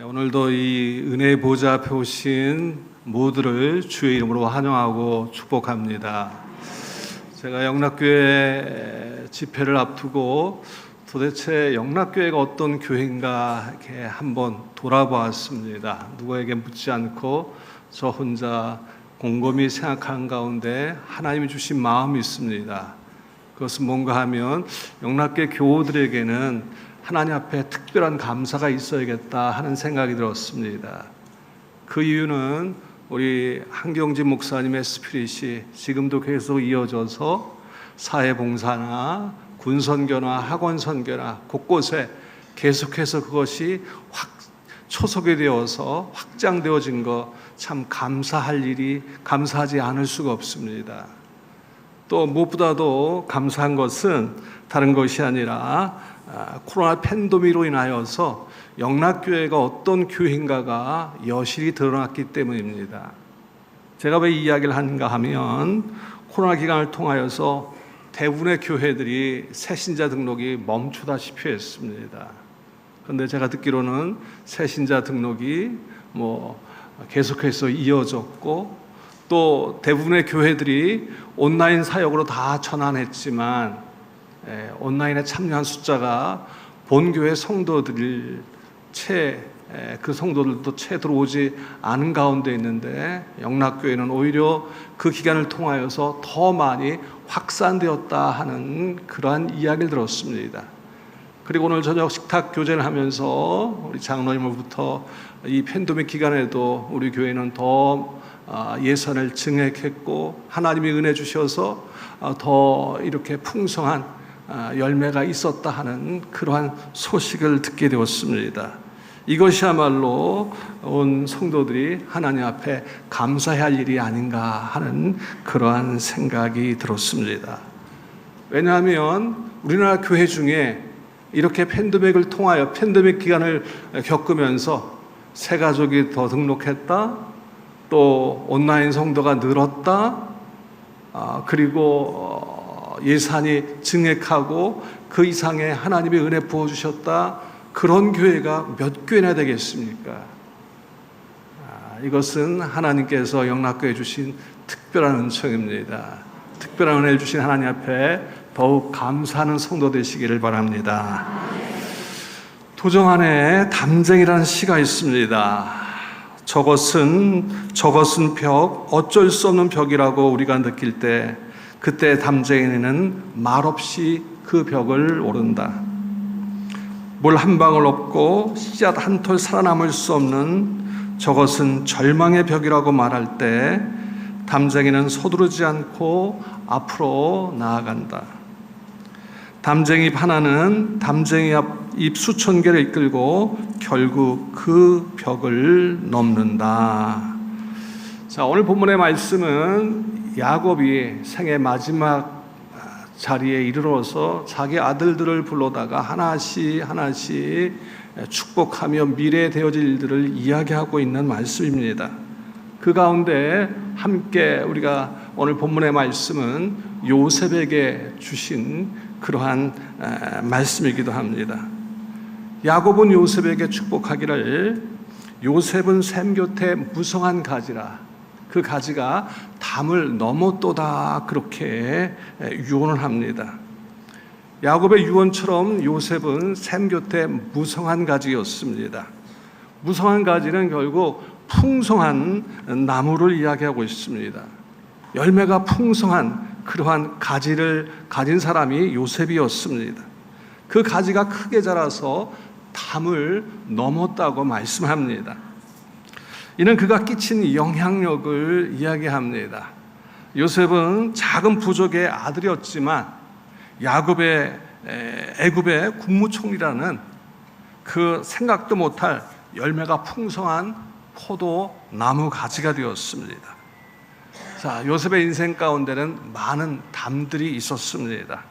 오늘도 이 은혜의 보좌 앞에 오신 모두를 주의 이름으로 환영하고 축복합니다. 제가 영락교회 집회를 앞두고 도대체 영락교회가 어떤 교회인가 이렇게 한번 돌아보았습니다. 누구에게 묻지 않고 저 혼자 곰곰이 생각하는 가운데 하나님이 주신 마음이 있습니다. 그것은 뭔가 하면 영락교회 교우들에게는 하나님 앞에 특별한 감사가 있어야겠다 하는 생각이 들었습니다. 그 이유는 우리 한경진 목사님의 스피릿이 지금도 계속 이어져서 사회봉사나 군선교나 학원선교나 곳곳에 계속해서 그것이 초석이 되어서 확장되어진 거 참 감사하지 않을 수가 없습니다. 또 무엇보다도 감사한 것은 다른 것이 아니라 코로나 팬데믹으로 인하여서 영락교회가 어떤 교회인가가 여실히 드러났기 때문입니다. 제가 왜 이 이야기를 하는가 하면 코로나 기간을 통하여서 대부분의 교회들이 새신자 등록이 멈추다시피 했습니다. 그런데 제가 듣기로는 새신자 등록이 계속해서 이어졌고 또 대부분의 교회들이 온라인 사역으로 다 전환했지만 온라인에 참여한 숫자가 본교회 성도들 그 성도들도 채 들어오지 않은 가운데 있는데 영락교회는 오히려 그 기간을 통하여서 더 많이 확산되었다 하는 그러한 이야기를 들었습니다. 그리고 오늘 저녁 식탁 교제를 하면서 우리 장로님으로부터 이 팬데믹 기간에도 우리 교회는 더 예산을 증액했고 하나님이 은혜 주셔서 더 이렇게 풍성한 열매가 있었다 하는 그러한 소식을 듣게 되었습니다. 이것이야말로 온 성도들이 하나님 앞에 감사해야 할 일이 아닌가 하는 그러한 생각이 들었습니다. 왜냐하면 우리나라 교회 중에 이렇게 팬데믹을 통하여 팬데믹 기간을 겪으면서 새 가족이 더 등록했다, 또 온라인 성도가 늘었다, 그리고 예산이 증액하고 그 이상의 하나님의 은혜 부어주셨다, 그런 교회가 몇 교회나 되겠습니까? 이것은 하나님께서 영락교회 주신 특별한 은총입니다. 특별한 은혜를 주신 하나님 앞에 더욱 감사하는 성도 되시기를 바랍니다. 도정 안에 담쟁이라는 시가 있습니다. 저것은 벽, 어쩔 수 없는 벽이라고 우리가 느낄 때 그때 담쟁이는 말없이 그 벽을 오른다. 물 한 방울 없고 씨앗 한 톨 살아남을 수 없는 저것은 절망의 벽이라고 말할 때 담쟁이는 서두르지 않고 앞으로 나아간다. 담쟁이 하나는 담쟁이 잎 수천 개를 이끌고 결국 그 벽을 넘는다. 자, 오늘 본문의 말씀은 야곱이 생애 마지막 자리에 이르러서 자기 아들들을 불러다가 하나씩 축복하며 미래에 되어질 일들을 이야기하고 있는 말씀입니다. 그 가운데 함께 우리가 오늘 본문의 말씀은 요셉에게 주신 그러한 말씀이기도 합니다. 야곱은 요셉에게 축복하기를 요셉은 샘 곁에 무성한 가지라, 그 가지가 담을 넘었도다, 그렇게 유언을 합니다. 야곱의 유언처럼 요셉은 샘 곁에 무성한 가지였습니다. 무성한 가지는 결국 풍성한 나무를 이야기하고 있습니다. 열매가 풍성한 그러한 가지를 가진 사람이 요셉이었습니다. 그 가지가 크게 자라서 담을 넘었다고 말씀합니다. 이는 그가 끼친 영향력을 이야기합니다. 요셉은 작은 부족의 아들이었지만 애굽의 국무총리라는 그 생각도 못할 열매가 풍성한 포도나무 가지가 되었습니다. 자, 요셉의 인생 가운데는 많은 담들이 있었습니다.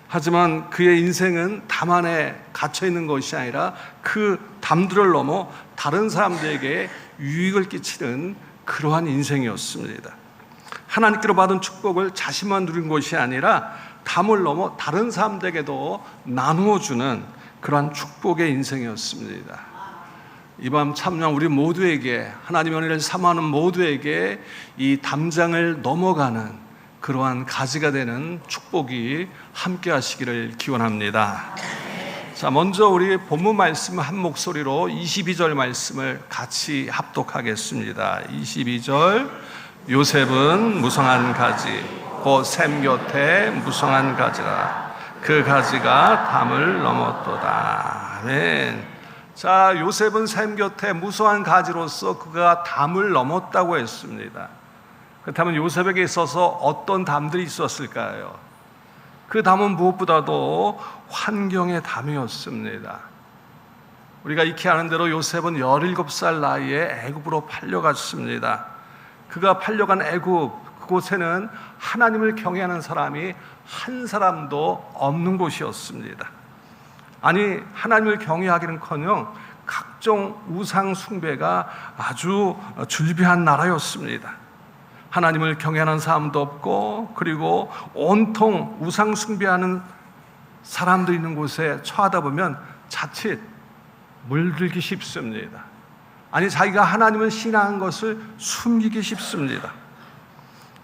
하지만 그의 인생은 담 안에 갇혀 있는 것이 아니라 그 담들을 넘어 다른 사람들에게 유익을 끼치는 그러한 인생이었습니다. 하나님께로 받은 축복을 자신만 누린 것이 아니라 담을 넘어 다른 사람들에게도 나누어 주는 그러한 축복의 인생이었습니다. 이 밤 참여한 우리 모두에게, 하나님의 은혜를 사모하는 모두에게 이 담장을 넘어가는 그러한 가지가 되는 축복이 함께 하시기를 기원합니다. 자, 먼저 우리 본문 말씀 한 목소리로 22절 말씀을 같이 합독하겠습니다. 22절, 요셉은 무성한 가지, 곧 샘 곁에 무성한 가지라. 그 가지가 담을 넘었도다. 아멘. 자, 요셉은 샘 곁에 무성한 가지로서 그가 담을 넘었다고 했습니다. 그렇다면 요셉에게 있어서 어떤 담들이 있었을까요? 그 담은 무엇보다도 환경의 담이었습니다. 우리가 익히 아는 대로 요셉은 17살 나이에 애굽으로 팔려갔습니다. 그가 팔려간 애굽, 그곳에는 하나님을 경외하는 사람이 한 사람도 없는 곳이었습니다. 아니, 하나님을 경외하기는커녕 각종 우상 숭배가 아주 줄비한 나라였습니다. 하나님을 경외하는 사람도 없고, 그리고 온통 우상 숭배하는 사람들 있는 곳에 처하다 보면 자칫 물들기 쉽습니다. 아니, 자기가 하나님을 신앙한 것을 숨기기 쉽습니다.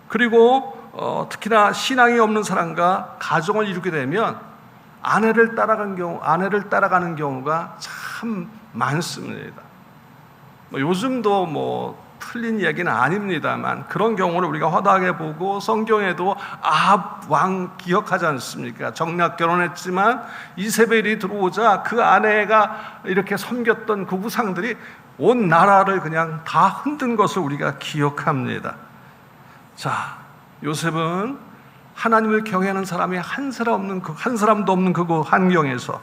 그리고 특히나 신앙이 없는 사람과 가정을 이루게 되면 아내를 따라가는 경우가 참 많습니다. 요즘도 틀린 얘기는 아닙니다만 그런 경우를 우리가 허다하게 보고, 성경에도 아합 왕 기억하지 않습니까? 정략 결혼했지만 이세벨이 들어오자 그 아내가 이렇게 섬겼던 그 우상들이 온 나라를 그냥 다 흔든 것을 우리가 기억합니다. 자, 요셉은 하나님을 경외하는 사람이 한 사람도 없는 그 환경에서,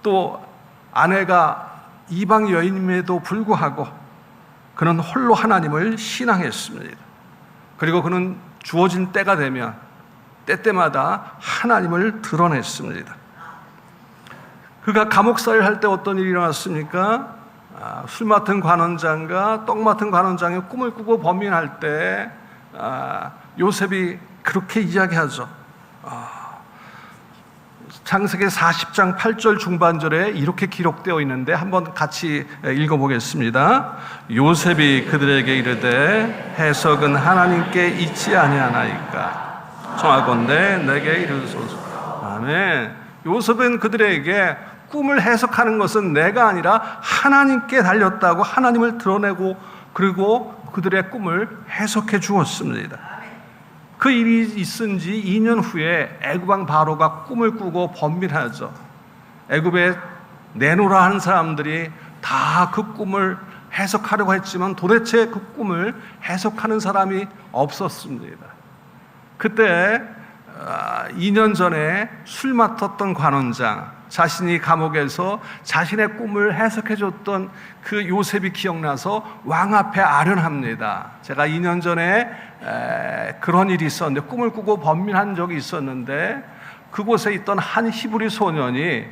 또 아내가 이방 여인임에도 불구하고 그는 홀로 하나님을 신앙했습니다. 그리고 그는 주어진 때가 되면 때때마다 하나님을 드러냈습니다. 그가 감옥살이를 할 때 어떤 일이 일어났습니까? 술 맡은 관원장과 떡 맡은 관원장의 꿈을 꾸고 범인할 때 요셉이 그렇게 이야기하죠. 창세기 40장 8절 중반절에 이렇게 기록되어 있는데 한번 같이 읽어보겠습니다. 요셉이 그들에게 이르되 해석은 하나님께 있지 아니하나이까 청하건대 내게 이르소서. 아멘. 요셉은 그들에게 꿈을 해석하는 것은 내가 아니라 하나님께 달렸다고 하나님을 드러내고, 그리고 그들의 꿈을 해석해 주었습니다. 그 일이 있은 지 2년 후에 애굽왕 바로가 꿈을 꾸고 번민하죠. 애굽에 내놓으라 하는 사람들이 다 그 꿈을 해석하려고 했지만 도대체 그 꿈을 해석하는 사람이 없었습니다. 그때 2년 전에 술 맡았던 관원장, 자신이 감옥에서 자신의 꿈을 해석해줬던 그 요셉이 기억나서 왕 앞에 아련합니다. 제가 2년 전에 그런 일이 있었는데, 꿈을 꾸고 번민한 적이 있었는데, 그곳에 있던 한 히브리 소년이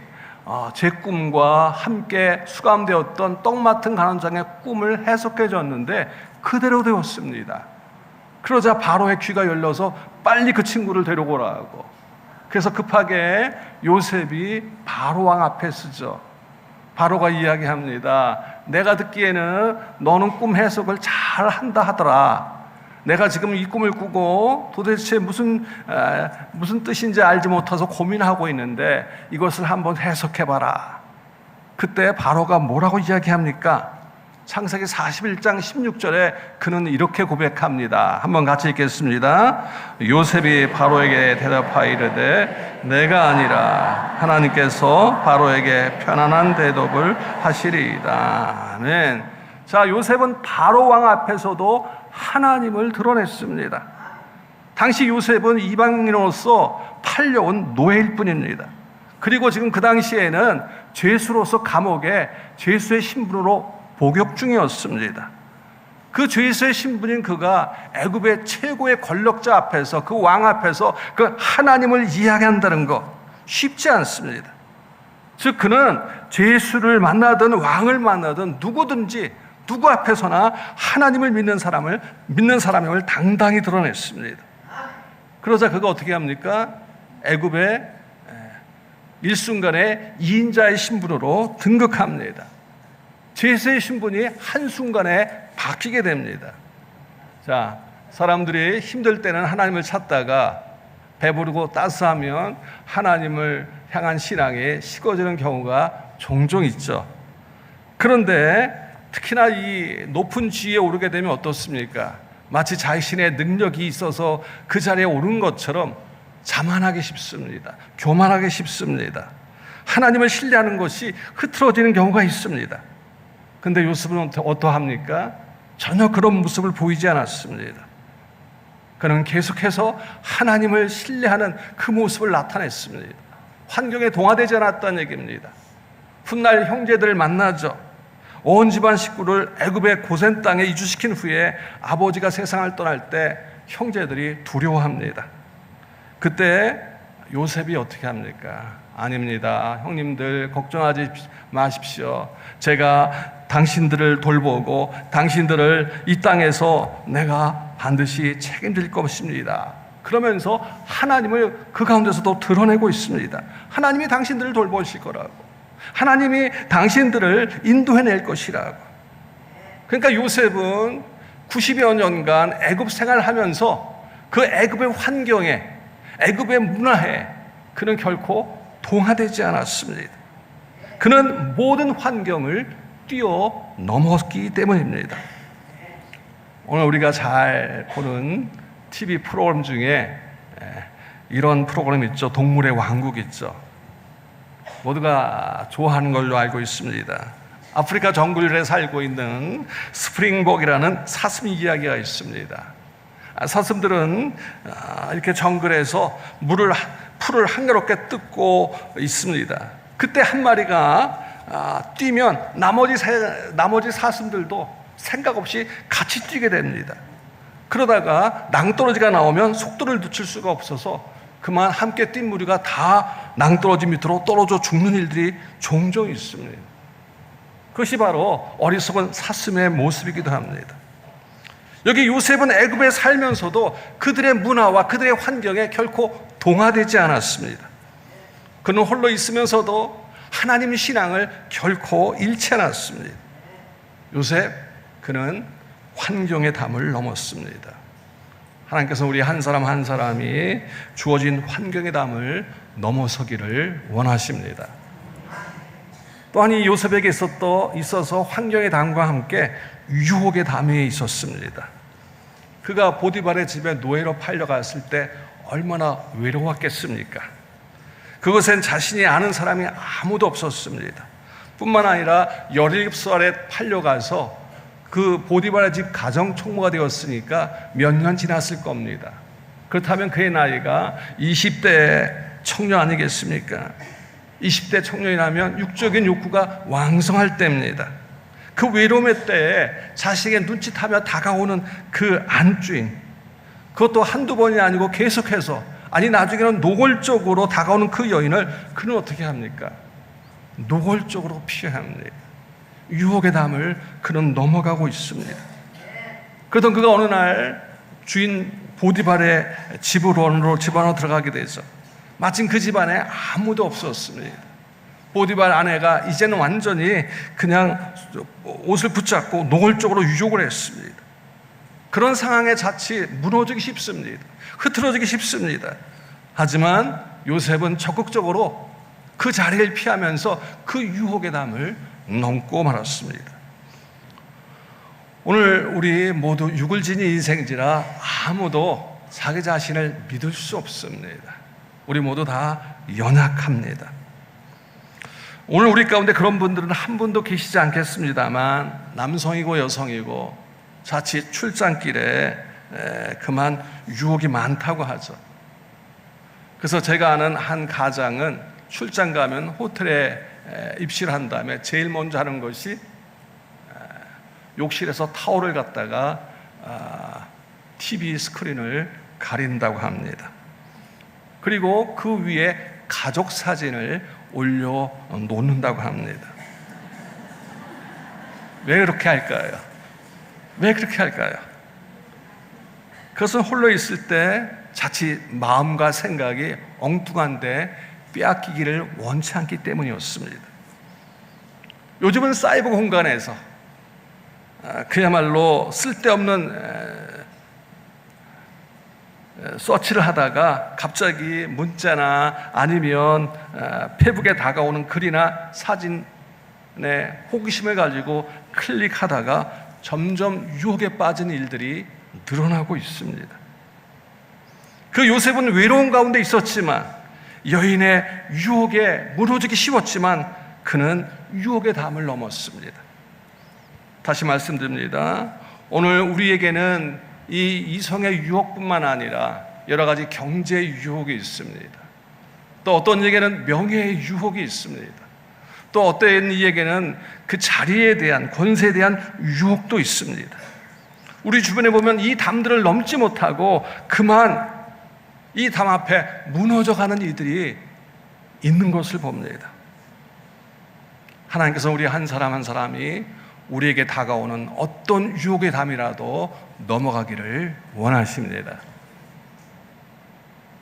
제 꿈과 함께 수감되었던 떡 맡은 관원장의 꿈을 해석해줬는데 그대로 되었습니다. 그러자 바로의 귀가 열려서 빨리 그 친구를 데려오라고. 그래서 급하게 요셉이 바로 왕 앞에 서죠. 바로가 이야기합니다. 내가 듣기에는 너는 꿈 해석을 잘 한다 하더라. 내가 지금 이 꿈을 꾸고 도대체 무슨 뜻인지 알지 못해서 고민하고 있는데 이것을 한번 해석해봐라. 그때 바로가 뭐라고 이야기합니까? 창세기 41장 16절에 그는 이렇게 고백합니다. 한번 같이 읽겠습니다. 요셉이 바로에게 대답하이르되 내가 아니라 하나님께서 바로에게 편안한 대답을 하시리이다. 아멘. 자, 요셉은 바로 왕 앞에서도 하나님을 드러냈습니다. 당시 요셉은 이방인으로서 팔려온 노예일 뿐입니다. 그리고 지금 그 당시에는 죄수로서 감옥에 죄수의 신분으로 복역 중이었습니다. 그 죄수의 신분인 그가 애굽의 최고의 권력자 앞에서, 그 왕 앞에서 그 하나님을 이야기한다는 것 쉽지 않습니다. 즉 그는 죄수를 만나든 왕을 만나든 누구든지 누구 앞에서나 하나님을 믿는 사람임을 당당히 드러냈습니다. 그러자 그가 어떻게 합니까? 애굽의 일순간에 2인자의 신분으로 등극합니다. 제사의 신분이 한순간에 바뀌게 됩니다. 자, 사람들이 힘들 때는 하나님을 찾다가 배부르고 따스하면 하나님을 향한 신앙이 식어지는 경우가 종종 있죠. 그런데 특히나 이 높은 지위에 오르게 되면 어떻습니까? 마치 자신의 능력이 있어서 그 자리에 오른 것처럼 자만하기 쉽습니다. 교만하기 쉽습니다. 하나님을 신뢰하는 것이 흐트러지는 경우가 있습니다. 그런데 요셉은 어떠합니까? 전혀 그런 모습을 보이지 않았습니다. 그는 계속해서 하나님을 신뢰하는 그 모습을 나타냈습니다. 환경에 동화되지 않았다는 얘기입니다. 훗날 형제들을 만나죠. 온 집안 식구를 애굽의 고센 땅에 이주시킨 후에 아버지가 세상을 떠날 때 형제들이 두려워합니다. 그때 요셉이 어떻게 합니까? 아닙니다. 형님들 걱정하지 마십시오. 제가 당신들을 돌보고 당신들을 이 땅에서 내가 반드시 책임질 것입니다. 그러면서 하나님을 그 가운데서도 드러내고 있습니다. 하나님이 당신들을 돌보실 거라고. 하나님이 당신들을 인도해낼 것이라고. 그러니까 요셉은 90여 년간 애굽 생활하면서 그 애굽의 환경에, 애굽의 문화에 그는 결코 동화되지 않았습니다. 그는 모든 환경을 뛰어넘었기 때문입니다. 오늘 우리가 잘 보는 TV 프로그램 중에 이런 프로그램 있죠. 동물의 왕국 있죠. 모두가 좋아하는 걸로 알고 있습니다. 아프리카 정글에 살고 있는 스프링복이라는 사슴 이야기가 있습니다. 사슴들은 이렇게 정글에서 풀을 한가롭게 뜯고 있습니다. 그때 한 마리가 뛰면 나머지 사슴들도 생각 없이 같이 뛰게 됩니다. 그러다가 낭떠러지가 나오면 속도를 늦출 수가 없어서 그만 함께 뛴 무리가 다 낭떠러지 밑으로 떨어져 죽는 일들이 종종 있습니다. 그것이 바로 어리석은 사슴의 모습이기도 합니다. 여기 요셉은 애굽에 살면서도 그들의 문화와 그들의 환경에 결코 동화되지 않았습니다. 그는 홀로 있으면서도 하나님 신앙을 결코 잃지 않았습니다. 요셉, 그는 환경의 담을 넘었습니다. 하나님께서 우리 한 사람 한 사람이 주어진 환경의 담을 넘어서기를 원하십니다. 또한 이 요셉에게 있어서 환경의 담과 함께 유혹의 담이 있었습니다. 그가 보디발의 집에 노예로 팔려갔을 때 얼마나 외로웠겠습니까? 그곳엔 자신이 아는 사람이 아무도 없었습니다. 뿐만 아니라 17살에 팔려가서 그 보디발의 집 가정 총무가 되었으니까 몇 년 지났을 겁니다. 그렇다면 그의 나이가 20대 청년 아니겠습니까? 20대 청년이라면 육적인 욕구가 왕성할 때입니다. 그 외로움의 때에 자식의 눈짓하며 다가오는 그 안주인, 그것도 한두 번이 아니고 계속해서, 아니 나중에는 노골적으로 다가오는 그 여인을 그는 어떻게 합니까? 노골적으로 피해야 합니다. 유혹의 담을 그는 넘어가고 있습니다. 그러던 그가 어느 날 주인 보디발의 집안으로 들어가게 되죠. 마침 그 집안에 아무도 없었습니다. 보디발 아내가 이제는 완전히 그냥 옷을 붙잡고 노골적으로 유혹을 했습니다. 그런 상황에 자칫 무너지기 쉽습니다. 흐트러지기 쉽습니다. 하지만 요셉은 적극적으로 그 자리를 피하면서 그 유혹의 담을 넘고 말았습니다. 오늘 우리 모두 육을 지닌 인생지라 아무도 자기 자신을 믿을 수 없습니다. 우리 모두 다 연약합니다. 오늘 우리 가운데 그런 분들은 한 분도 계시지 않겠습니다만 남성이고 여성이고 자칫 출장길에 그만 유혹이 많다고 하죠. 그래서 제가 아는 한 가장은 출장 가면 호텔에 입실을 한 다음에 제일 먼저 하는 것이 욕실에서 타올을 갖다가 TV 스크린을 가린다고 합니다. 그리고 그 위에 가족 사진을 올려 놓는다고 합니다. 왜 그렇게 할까요? 왜 그렇게 할까요? 그것은 홀로 있을 때 자칫 마음과 생각이 엉뚱한데 빼앗기기를 원치 않기 때문이었습니다. 요즘은 사이버 공간에서 그야말로 쓸데없는 서치를 하다가 갑자기 문자나 아니면 페북에 다가오는 글이나 사진에 호기심을 가지고 클릭하다가 점점 유혹에 빠진 일들이 늘어나고 있습니다. 그 요셉은 외로운 가운데 있었지만, 여인의 유혹에 무너지기 쉬웠지만 그는 유혹의 담을 넘었습니다. 다시 말씀드립니다. 오늘 우리에게는 이 이성의 유혹뿐만 아니라 여러 가지 경제의 유혹이 있습니다. 또 어떤 이에게는 명예의 유혹이 있습니다. 또 어떤 이에게는 그 자리에 대한, 권세에 대한 유혹도 있습니다. 우리 주변에 보면 이 담들을 넘지 못하고 그만 이 담 앞에 무너져가는 이들이 있는 것을 봅니다. 하나님께서 우리 한 사람 한 사람이 우리에게 다가오는 어떤 유혹의 담이라도 넘어가기를 원하십니다.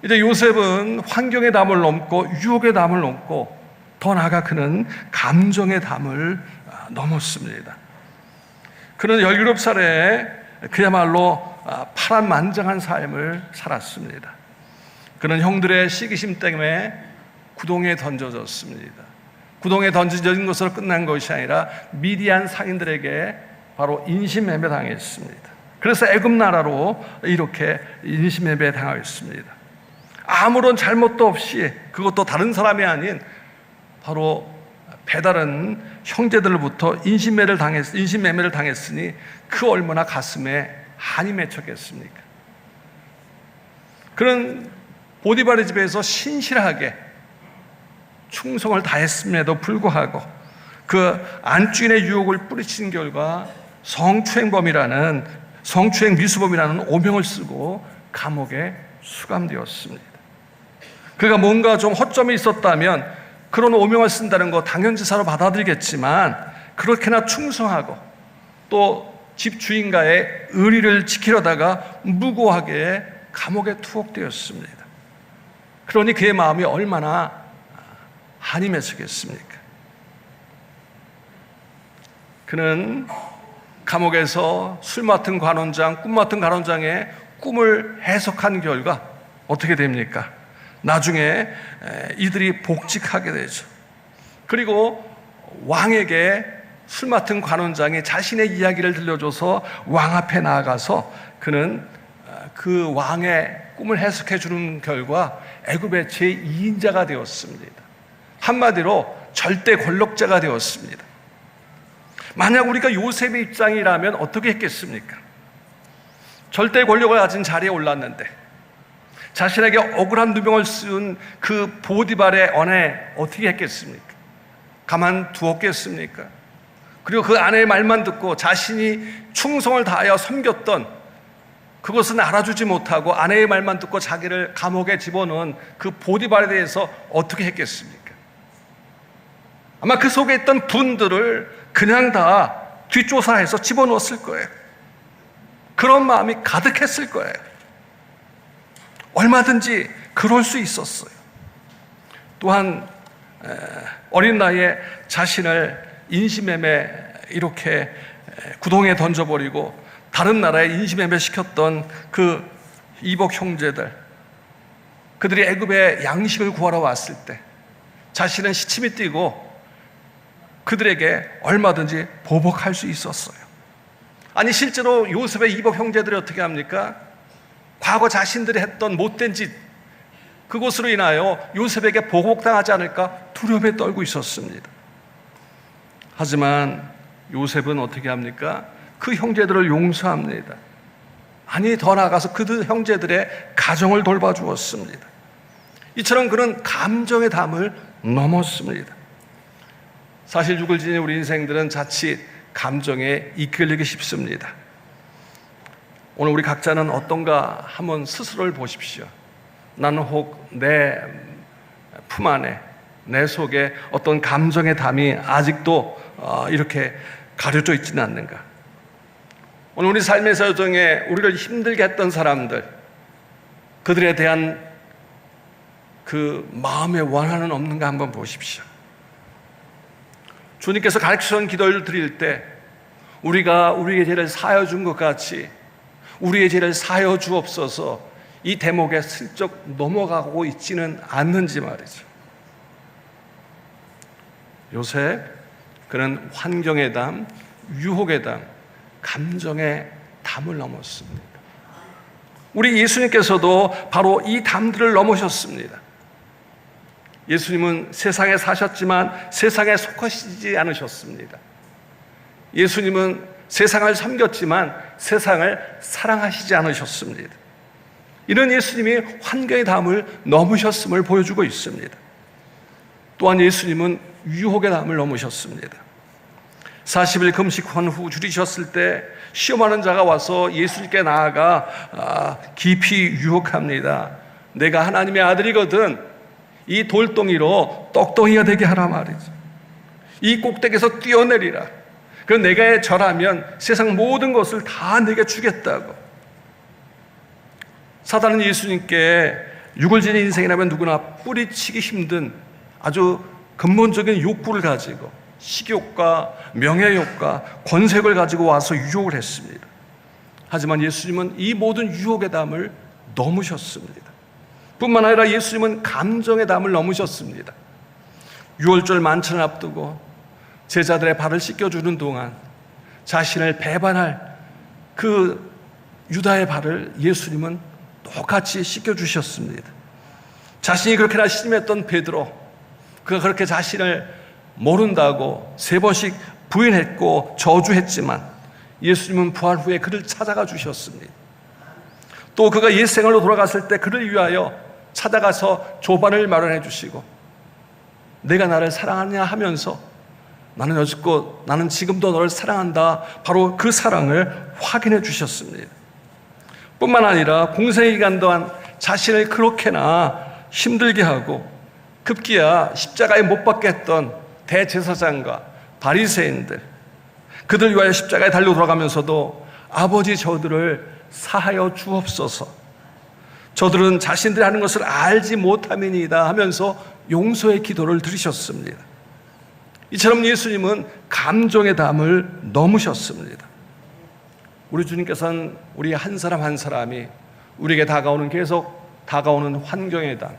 이제 요셉은 환경의 담을 넘고 유혹의 담을 넘고 더 나아가 그는 감정의 담을 넘었습니다. 그는 17살에 그야말로 파란만장한 삶을 살았습니다. 그는 형들의 시기심 때문에 구덩이에 던져졌습니다. 구덩이에 던져진 것으로 끝난 것이 아니라 미디안 상인들에게 바로 인신매매 당했습니다. 그래서 애굽 나라로 이렇게 인신매매 당하였습니다. 아무런 잘못도 없이, 그것도 다른 사람이 아닌 바로 배다른 형제들로부터 인신매매를 당했으니 그 얼마나 가슴에 한이 맺혔겠습니까? 그는 보디발의 집에서 신실하게 충성을 다했음에도 불구하고 그 안주인의 유혹을 뿌리친 결과 성추행 미수범이라는 오명을 쓰고 감옥에 수감되었습니다. 그가 뭔가 좀 허점이 있었다면 그런 오명을 쓴다는 거 당연지사로 받아들이겠지만, 그렇게나 충성하고 또 집주인과의 의리를 지키려다가 무고하게 감옥에 투옥되었습니다. 그러니 그의 마음이 얼마나 한이 맺히겠습니까? 그는 감옥에서 술 맡은 관원장, 꿈 맡은 관원장의 꿈을 해석한 결과 어떻게 됩니까? 나중에 이들이 복직하게 되죠. 그리고 왕에게 술 맡은 관원장이 자신의 이야기를 들려줘서 왕 앞에 나아가서 그는 그 왕의 꿈을 해석해 주는 결과 애굽의 제2인자가 되었습니다. 한마디로 절대 권력자가 되었습니다. 만약 우리가 요셉의 입장이라면 어떻게 했겠습니까? 절대 권력을 가진 자리에 올랐는데 자신에게 억울한 누명을 쓴 그 보디발의 아내 어떻게 했겠습니까? 가만 두었겠습니까? 그리고 그 아내의 말만 듣고 자신이 충성을 다하여 섬겼던 그것은 알아주지 못하고 아내의 말만 듣고 자기를 감옥에 집어넣은 그 보디발에 대해서 어떻게 했겠습니까? 아마 그 속에 있던 분들을 그냥 다 뒷조사해서 집어넣었을 거예요. 그런 마음이 가득했을 거예요. 얼마든지 그럴 수 있었어요. 또한 어린 나이에 자신을 인신매매 이렇게 구덩이에 던져버리고 다른 나라에 인신매매 시켰던 그 이복 형제들, 그들이 애굽에 양식을 구하러 왔을 때 자신은 시침이 뛰고 그들에게 얼마든지 보복할 수 있었어요. 아니 실제로 요셉의 이복 형제들이 어떻게 합니까? 과거 자신들이 했던 못된 짓, 그것으로 인하여 요셉에게 보복당하지 않을까 두려움에 떨고 있었습니다. 하지만 요셉은 어떻게 합니까? 그 형제들을 용서합니다. 아니 더 나아가서 그들 형제들의 가정을 돌봐주었습니다. 이처럼 그는 감정의 담을 넘었습니다. 사실 죽을 지닌 우리 인생들은 자칫 감정에 이끌리기 쉽습니다. 오늘 우리 각자는 어떤가 한번 스스로를 보십시오. 나는 혹 내 품 안에, 내 속에 어떤 감정의 담이 아직도 이렇게 가려져 있지는 않는가? 오늘 우리 삶의 여정에 우리를 힘들게 했던 사람들, 그들에 대한 그 마음의 원한은 없는가 한번 보십시오. 주님께서 가르치신 기도를 드릴 때 우리가 우리의 죄를 사하여 준 것 같이 우리의 죄를 사하여 주옵소서 이 대목에 슬쩍 넘어가고 있지는 않는지 말이죠. 요새 그는 환경의 담, 유혹의 담, 감정의 담을 넘었습니다. 우리 예수님께서도 바로 이 담들을 넘으셨습니다. 예수님은 세상에 사셨지만 세상에 속하시지 않으셨습니다. 예수님은 세상을 섬겼지만 세상을 사랑하시지 않으셨습니다. 이런 예수님이 환경의 담을 넘으셨음을 보여주고 있습니다. 또한 예수님은 유혹의 담을 넘으셨습니다. 40일 금식한 후 줄이셨을 때 시험하는 자가 와서 예수님께 나아가 깊이 유혹합니다. 내가 하나님의 아들이거든 이 돌덩이로 떡덩이가 되게 하라 말이죠. 이 꼭대기에서 뛰어내리라. 그럼 내가 절하면 세상 모든 것을 다 내게 주겠다고. 사단은 예수님께 육을 지닌 인생이라면 누구나 뿌리치기 힘든 아주 근본적인 욕구를 가지고 식욕과 명예욕과 권색을 가지고 와서 유혹을 했습니다. 하지만 예수님은 이 모든 유혹의 담을 넘으셨습니다. 뿐만 아니라 예수님은 감정의 담을 넘으셨습니다. 유월절 만찬을 앞두고 제자들의 발을 씻겨주는 동안 자신을 배반할 그 유다의 발을 예수님은 똑같이 씻겨주셨습니다. 자신이 그렇게나 신임했던 베드로, 그가 그렇게 자신을 모른다고 3번씩 부인했고 저주했지만 예수님은 부활 후에 그를 찾아가 주셨습니다. 또 그가 옛 생활로 돌아갔을 때 그를 위하여 찾아가서 조반을 마련해 주시고 내가 나를 사랑하냐 하면서 나는 여지껏 나는 지금도 너를 사랑한다, 바로 그 사랑을 확인해 주셨습니다. 뿐만 아니라 공생의 기간 동안 자신을 그렇게나 힘들게 하고 급기야 십자가에 못 박게 했던 대제사장과 바리새인들, 그들 위하여 십자가에 달려 돌아가면서도 아버지 저들을 사하여 주옵소서, 저들은 자신들이 하는 것을 알지 못함이니이다 하면서 용서의 기도를 드리셨습니다. 이처럼 예수님은 감정의 담을 넘으셨습니다. 우리 주님께서는 우리 한 사람 한 사람이 우리에게 계속 다가오는 환경의 담,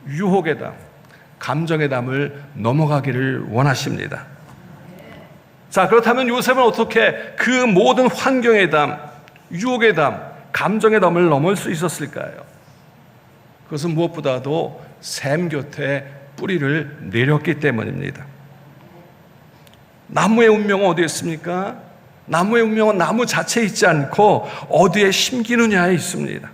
유혹의 담, 감정의 담을 넘어가기를 원하십니다. 자, 그렇다면 요셉은 어떻게 그 모든 환경의 담, 유혹의 담, 감정의 담을 넘을 수 있었을까요? 그것은 무엇보다도 샘 곁에 뿌리를 내렸기 때문입니다. 나무의 운명은 어디에 있습니까? 나무의 운명은 나무 자체에 있지 않고 어디에 심기느냐에 있습니다.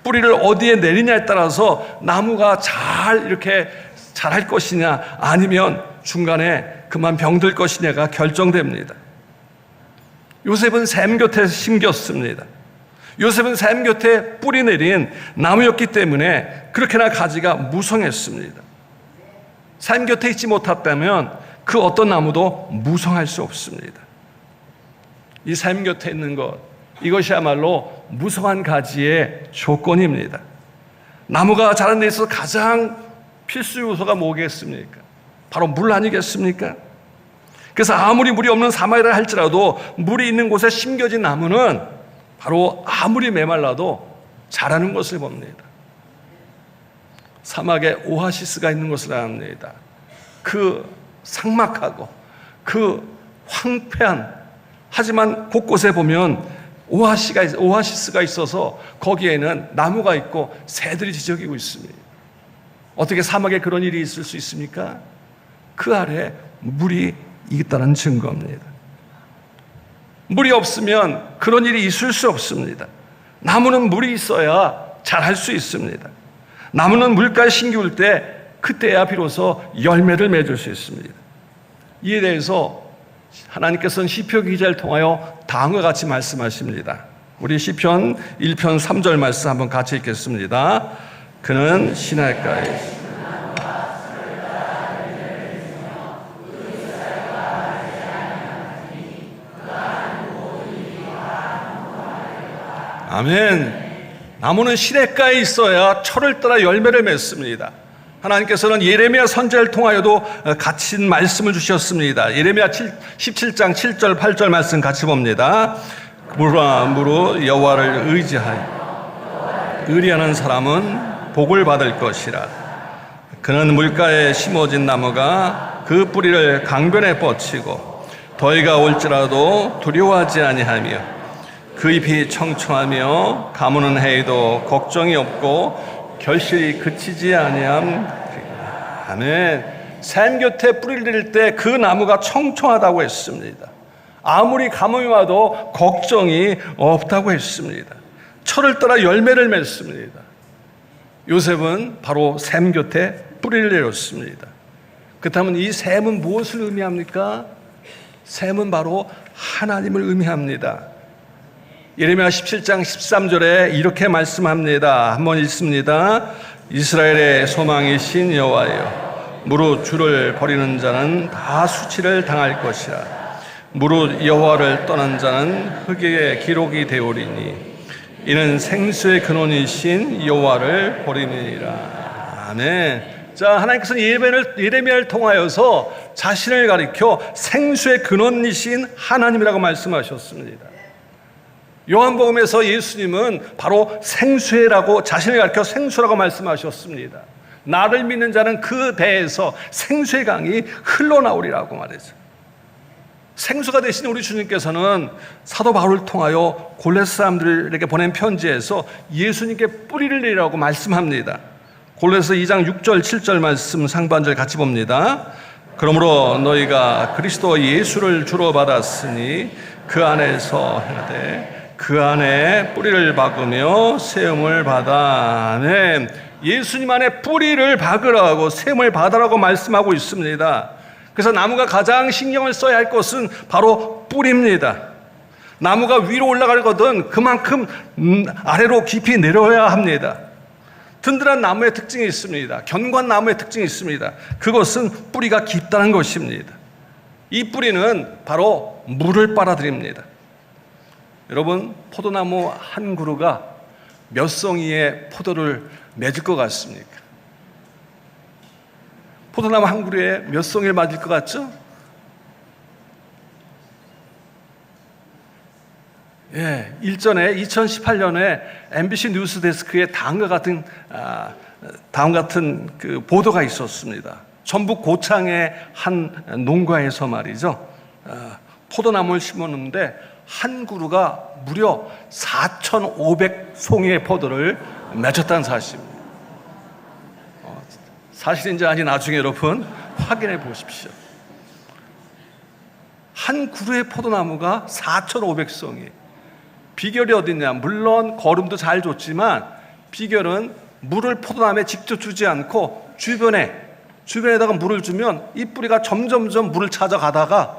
뿌리를 어디에 내리냐에 따라서 나무가 잘 이렇게 자랄 것이냐 아니면 중간에 그만 병들 것이냐가 결정됩니다. 요셉은 샘 곁에 심겼습니다. 요셉은 샘 곁에 뿌리 내린 나무였기 때문에 그렇게나 가지가 무성했습니다. 샘 곁에 있지 못했다면 그 어떤 나무도 무성할 수 없습니다. 이 샘 곁에 있는 것, 이것이야말로 무성한 가지의 조건입니다. 나무가 자라는 데 있어서 가장 필수 요소가 뭐겠습니까? 바로 물 아니겠습니까? 그래서 아무리 물이 없는 사막이라 할지라도 물이 있는 곳에 심겨진 나무는 바로 아무리 메말라도 자라는 것을 봅니다. 사막에 오아시스가 있는 것을 압니다. 그 삭막하고 그 황폐한, 하지만 곳곳에 보면 오아시스가 있어서 거기에는 나무가 있고 새들이 지저귀고 있습니다. 어떻게 사막에 그런 일이 있을 수 있습니까? 그 아래 물이 있다는 증거입니다. 물이 없으면 그런 일이 있을 수 없습니다. 나무는 물이 있어야 자랄 수 있습니다. 나무는 물가에 심기울 때 그때야 비로소 열매를 맺을 수 있습니다. 이에 대해서 하나님께서는 시편 기자를 통하여 다음과 같이 말씀하십니다. 우리 시편 1편 3절 말씀 한번 같이 읽겠습니다. 그는 시냇가에 아멘. 나무는 시냇가에 있어야 철을 따라 열매를 맺습니다. 하나님께서는 예레미야 선지자를 통하여도 갇힌 말씀을 주셨습니다. 예레미야 17장 7절 8절 말씀 같이 봅니다. 무릇 여호와를 의지하여 의리하는 사람은 복을 받을 것이라. 그는 물가에 심어진 나무가 그 뿌리를 강변에 뻗치고 더위가 올지라도 두려워하지 아니하며 그 잎이 청청하며 가무는 해에도 걱정이 없고 결실이 그치지 아니함. 아멘. 샘 곁에 뿌리를 내릴 때 그 나무가 청청하다고 했습니다. 아무리 가뭄이 와도 걱정이 없다고 했습니다. 철을 따라 열매를 맺습니다. 요셉은 바로 샘 곁에 뿌리를 내렸습니다. 그렇다면 이 샘은 무엇을 의미합니까? 샘은 바로 하나님을 의미합니다. 예레미야 17장 13절에 이렇게 말씀합니다. 한번 읽습니다. 이스라엘의 소망이신 여호와여, 무릇 주를 버리는 자는 다 수치를 당할 것이라. 무릇 여호와를 떠난 자는 흙에 기록이 되오리니 이는 생수의 근원이신 여호와를 버림이니라. 아멘. 자, 하나님께서는 예레미야를 통하여서 자신을 가리켜 생수의 근원이신 하나님이라고 말씀하셨습니다. 요한복음에서 예수님은 바로 생수라고 자신을 가리켜 생수라고 말씀하셨습니다. 나를 믿는 자는 그 배에서 생수의 강이 흘러나오리라고 말했죠. 생수가 되신 우리 주님께서는 사도 바울을 통하여 골로새 사람들에게 보낸 편지에서 예수님께 뿌리를 내리라고 말씀합니다. 골로새 2장 6절 7절 말씀 상반절 같이 봅니다. 그러므로 너희가 그리스도 예수를 주로 받았으니 그 안에서 행하되 그 안에 뿌리를 박으며 세움을 받아. 네. 예수님 안에 뿌리를 박으라고 세움을 받으라고 말씀하고 있습니다. 그래서 나무가 가장 신경을 써야 할 것은 바로 뿌리입니다. 나무가 위로 올라가거든 그만큼 아래로 깊이 내려야 합니다. 든든한 나무의 특징이 있습니다. 견고한 나무의 특징이 있습니다. 그것은 뿌리가 깊다는 것입니다. 이 뿌리는 바로 물을 빨아들입니다. 여러분, 포도나무 한 그루가 몇 송이의 포도를 맺을 것 같습니까? 포도나무 한 그루에 몇 송이를 맞을 것 같죠? 예, 일전에 2018년에 MBC 뉴스데스크에 다음과 같은 그 보도가 있었습니다. 전북 고창의 한 농가에서 말이죠. 포도나무를 심었는데 한 그루가 무려 4,500송이의 포도를 맺었다는 사실입니다. 사실인지 아닌지 나중에 여러분 확인해 보십시오. 한 그루의 포도나무가 4,500송이. 비결이 어딨냐? 물론 거름도 잘 줬지만 비결은 물을 포도나무에 직접 주지 않고 주변에다가 물을 주면 이 뿌리가 점점점 물을 찾아가다가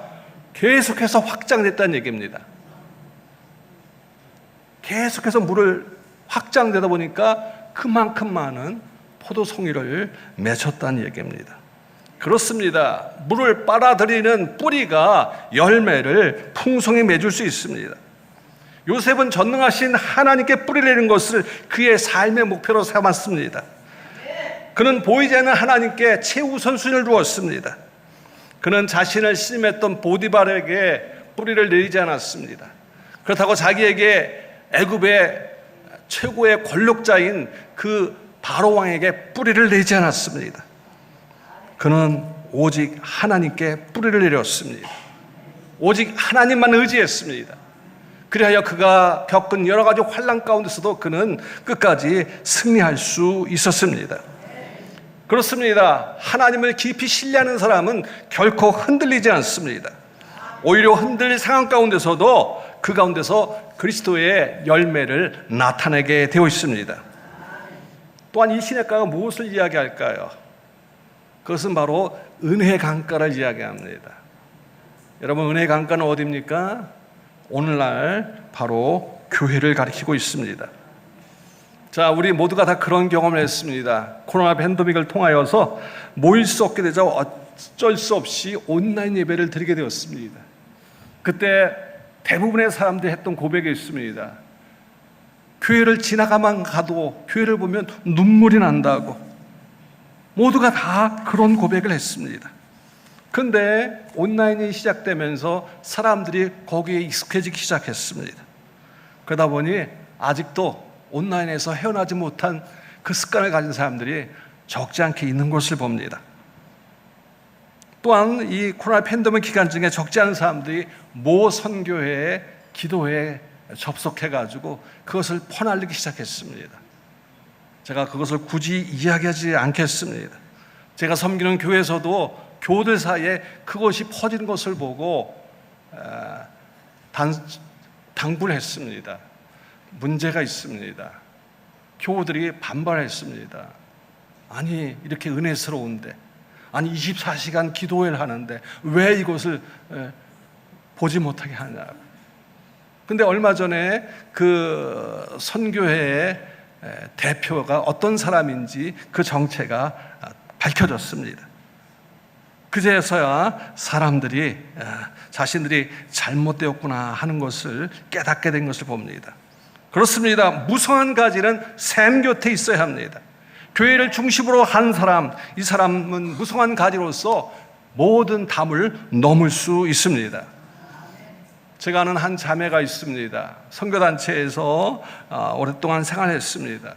계속해서 확장됐다는 얘기입니다. 계속해서 물을 확장되다 보니까 그만큼 많은 포도송이를 맺혔다는 얘기입니다. 그렇습니다. 물을 빨아들이는 뿌리가 열매를 풍성히 맺을 수 있습니다. 요셉은 전능하신 하나님께 뿌리를 내는 것을 그의 삶의 목표로 삼았습니다. 그는 보이지 않는 하나님께 최우선순위를 두었습니다. 그는 자신을 신임했던 보디발에게 뿌리를 내리지 않았습니다. 그렇다고 자기에게 애굽의 최고의 권력자인 그 바로 왕에게 뿌리를 내지 않았습니다. 그는 오직 하나님께 뿌리를 내렸습니다. 오직 하나님만 의지했습니다. 그리하여 그가 겪은 여러 가지 환난 가운데서도 그는 끝까지 승리할 수 있었습니다. 그렇습니다. 하나님을 깊이 신뢰하는 사람은 결코 흔들리지 않습니다. 오히려 흔들릴 상황 가운데서도 그 가운데서 그리스도의 열매를 나타내게 되어 있습니다. 또한 이 시냇가가 무엇을 이야기할까요? 그것은 바로 은혜의 강가를 이야기합니다. 여러분, 은혜의 강가는 어디입니까? 오늘날 바로 교회를 가리키고 있습니다. 자, 우리 모두가 다 그런 경험을 했습니다. 코로나 팬데믹을 통하여서 모일 수 없게 되자 어쩔 수 없이 온라인 예배를 드리게 되었습니다. 그때 대부분의 사람들이 했던 고백이 있습니다. 교회를 지나가만 가도 교회를 보면 눈물이 난다고. 모두가 다 그런 고백을 했습니다. 그런데 온라인이 시작되면서 사람들이 거기에 익숙해지기 시작했습니다. 그러다 보니 아직도 온라인에서 헤어나지 못한 그 습관을 가진 사람들이 적지 않게 있는 것을 봅니다. 또한 이 코로나 팬데믹 기간 중에 적지 않은 사람들이 모 선교회에 기도회에 접속해가지고 그것을 퍼날리기 시작했습니다. 제가 그것을 굳이 이야기하지 않겠습니다. 제가 섬기는 교회에서도 교우들 사이에 그것이 퍼지는 것을 보고 당부를 했습니다. 문제가 있습니다. 교우들이 반발했습니다. 아니 이렇게 은혜스러운데, 아니 24시간 기도회를 하는데 왜 이것을 보지 못하게 하냐. 근데 얼마 전에 그 선교회의 대표가 어떤 사람인지 그 정체가 밝혀졌습니다. 그제서야 사람들이 자신들이 잘못되었구나 하는 것을 깨닫게 된 것을 봅니다. 그렇습니다. 무성한 가지는 샘 곁에 있어야 합니다. 교회를 중심으로 한 사람, 이 사람은 무성한 가지로서 모든 담을 넘을 수 있습니다. 제가 아는 한 자매가 있습니다. 선교단체에서 오랫동안 생활했습니다.